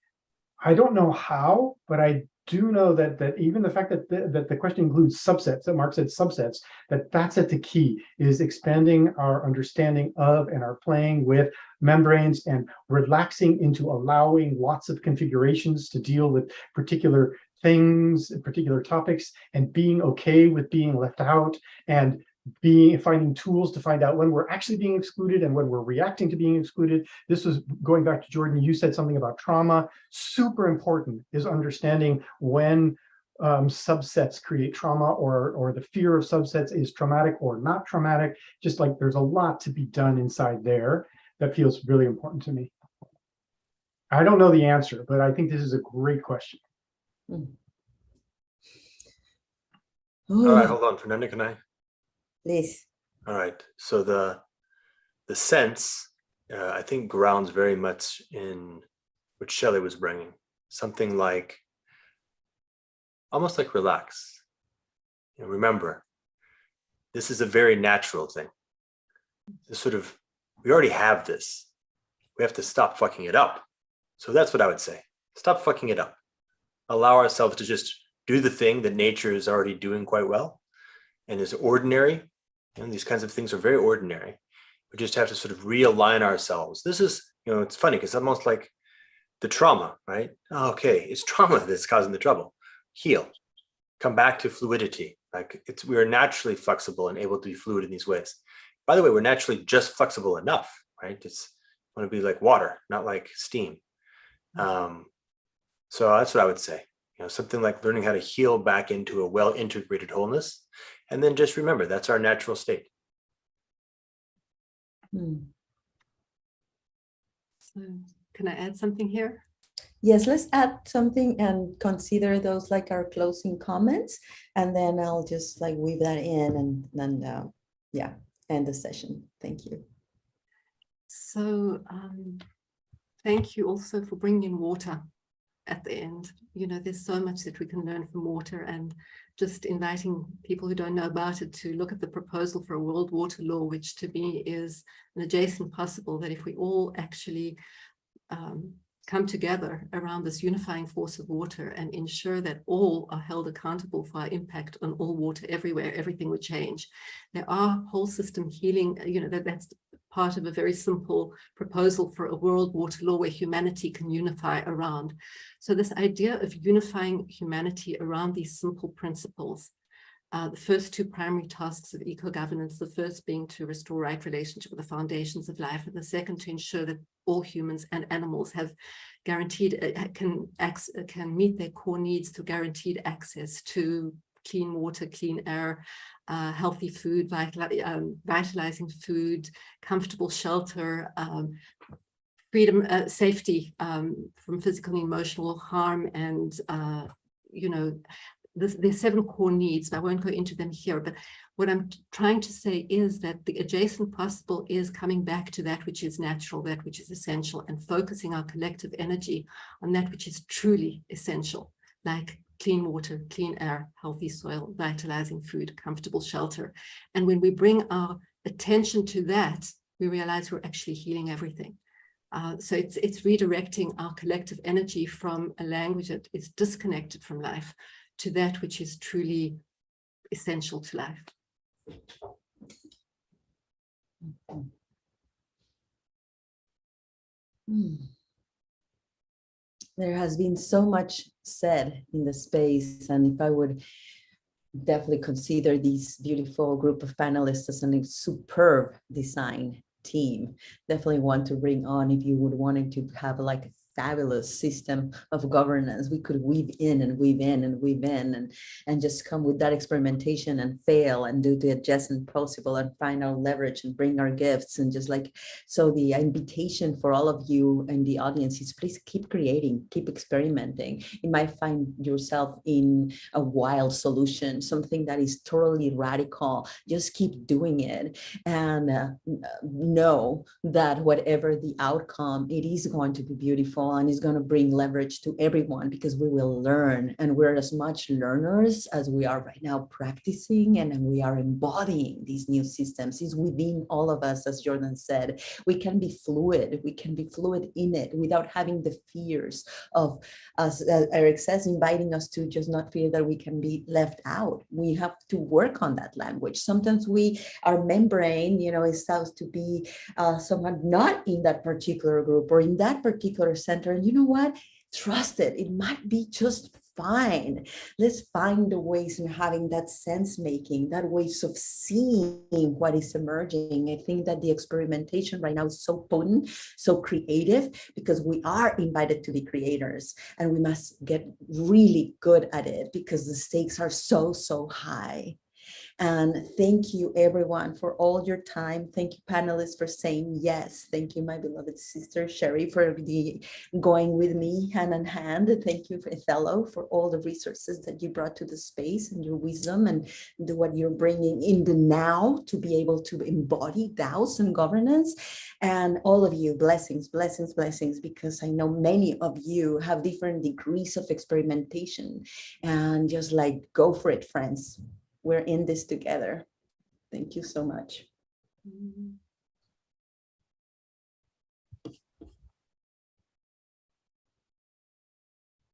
I don't know how, but I do know that even the fact that the question includes subsets, that Mark said subsets, that's at the key, is expanding our understanding of and our playing with membranes and relaxing into allowing lots of configurations to deal with particular things, particular topics, and being okay with being left out, and finding tools to find out when we're actually being excluded and when we're reacting to being excluded. This was going back to Jordan, you said something about trauma. Super important is understanding when subsets create trauma, or the fear of subsets is traumatic or not traumatic. Just like there's a lot to be done inside there that feels really important to me. I don't know the answer, but I think this is a great question. All right, hold on, Fernanda, can I? Please. All right, so the sense, I think, grounds very much in what Shelley was bringing. Something like, almost like relax. You know, remember, this is a very natural thing. This sort of, we already have this. We have to stop fucking it up. So that's what I would say. Stop fucking it up. Allow ourselves to just do the thing that nature is already doing quite well and is ordinary. And these kinds of things are very ordinary. We just have to sort of realign ourselves. This is, you know, it's funny because it's almost like the trauma, right? Oh, okay, it's trauma that's causing the trouble. Heal, come back to fluidity. Like we are naturally flexible and able to be fluid in these ways. By the way, we're naturally just flexible enough, right? It's want to be like water, not like steam. So that's what I would say. You know, something like learning how to heal back into a well-integrated wholeness. And then just remember, that's our natural state. So can I add something here? Yes, let's add something and consider those like our closing comments. And then I'll just like weave that in and then, yeah, end the session. Thank you. So thank you also for bringing in water at the end. You know, there's so much that we can learn from water, and just inviting people who don't know about it to look at the proposal for a world water law, which to me is an adjacent possible, that if we all actually come together around this unifying force of water and ensure that all are held accountable for our impact on all water everywhere, everything would change. There are whole system healing, you know, that's part of a very simple proposal for a world water law where humanity can unify around. So this idea of unifying humanity around these simple principles, the first 2 primary tasks of eco-governance, the first being to restore right relationship with the foundations of life, and the second to ensure that all humans and animals have guaranteed, can meet their core needs through guaranteed access to clean water, clean air, healthy food, vitalizing food, comfortable shelter, freedom, safety from physical and emotional harm, and you know, there's 7 core needs, but I won't go into them here. But what I'm trying to say is that the adjacent possible is coming back to that which is natural, that which is essential, and focusing our collective energy on that which is truly essential, like clean water, clean air, healthy soil, vitalizing food, comfortable shelter. And when we bring our attention to that, we realize we're actually healing everything. So it's redirecting our collective energy from a language that is disconnected from life to that which is truly essential to life. There has been so much said in the space, and if I would definitely consider this beautiful group of panelists as a superb design team, definitely want to bring on, if you would want to have like a fabulous system of governance, we could weave in and weave in and weave in and just come with that experimentation and fail and do the adjacent possible and find our leverage and bring our gifts and just like, so the invitation for all of you in the audience is please keep creating, keep experimenting. You might find yourself in a wild solution, something that is totally radical. Just keep doing it and know that whatever the outcome, it is going to be beautiful and is going to bring leverage to everyone because we will learn, and we're as much learners as we are right now practicing, and we are embodying these new systems. It's within all of us, as Jordan said. We can be fluid. We can be fluid in it without having the fears of, as Eric says, inviting us to just not feel that we can be left out. We have to work on that language. Sometimes our membrane, is supposed to be someone not in that particular group or in that particular center. And you know what? Trust it. It might be just fine. Let's find the ways in having that sense making, that ways of seeing what is emerging. I think that the experimentation right now is so potent, so creative, because we are invited to be creators and we must get really good at it because the stakes are so, so high. And thank you everyone for all your time. Thank you panelists for saying yes. Thank you my beloved sister Sherry for going with me hand in hand. Thank you Othello for all the resources that you brought to the space and your wisdom and what you're bringing in the now to be able to embody DAOs and governance. And all of you, blessings, blessings, blessings, because I know many of you have different degrees of experimentation, and just like go for it, friends. We're in this together. Thank you so much.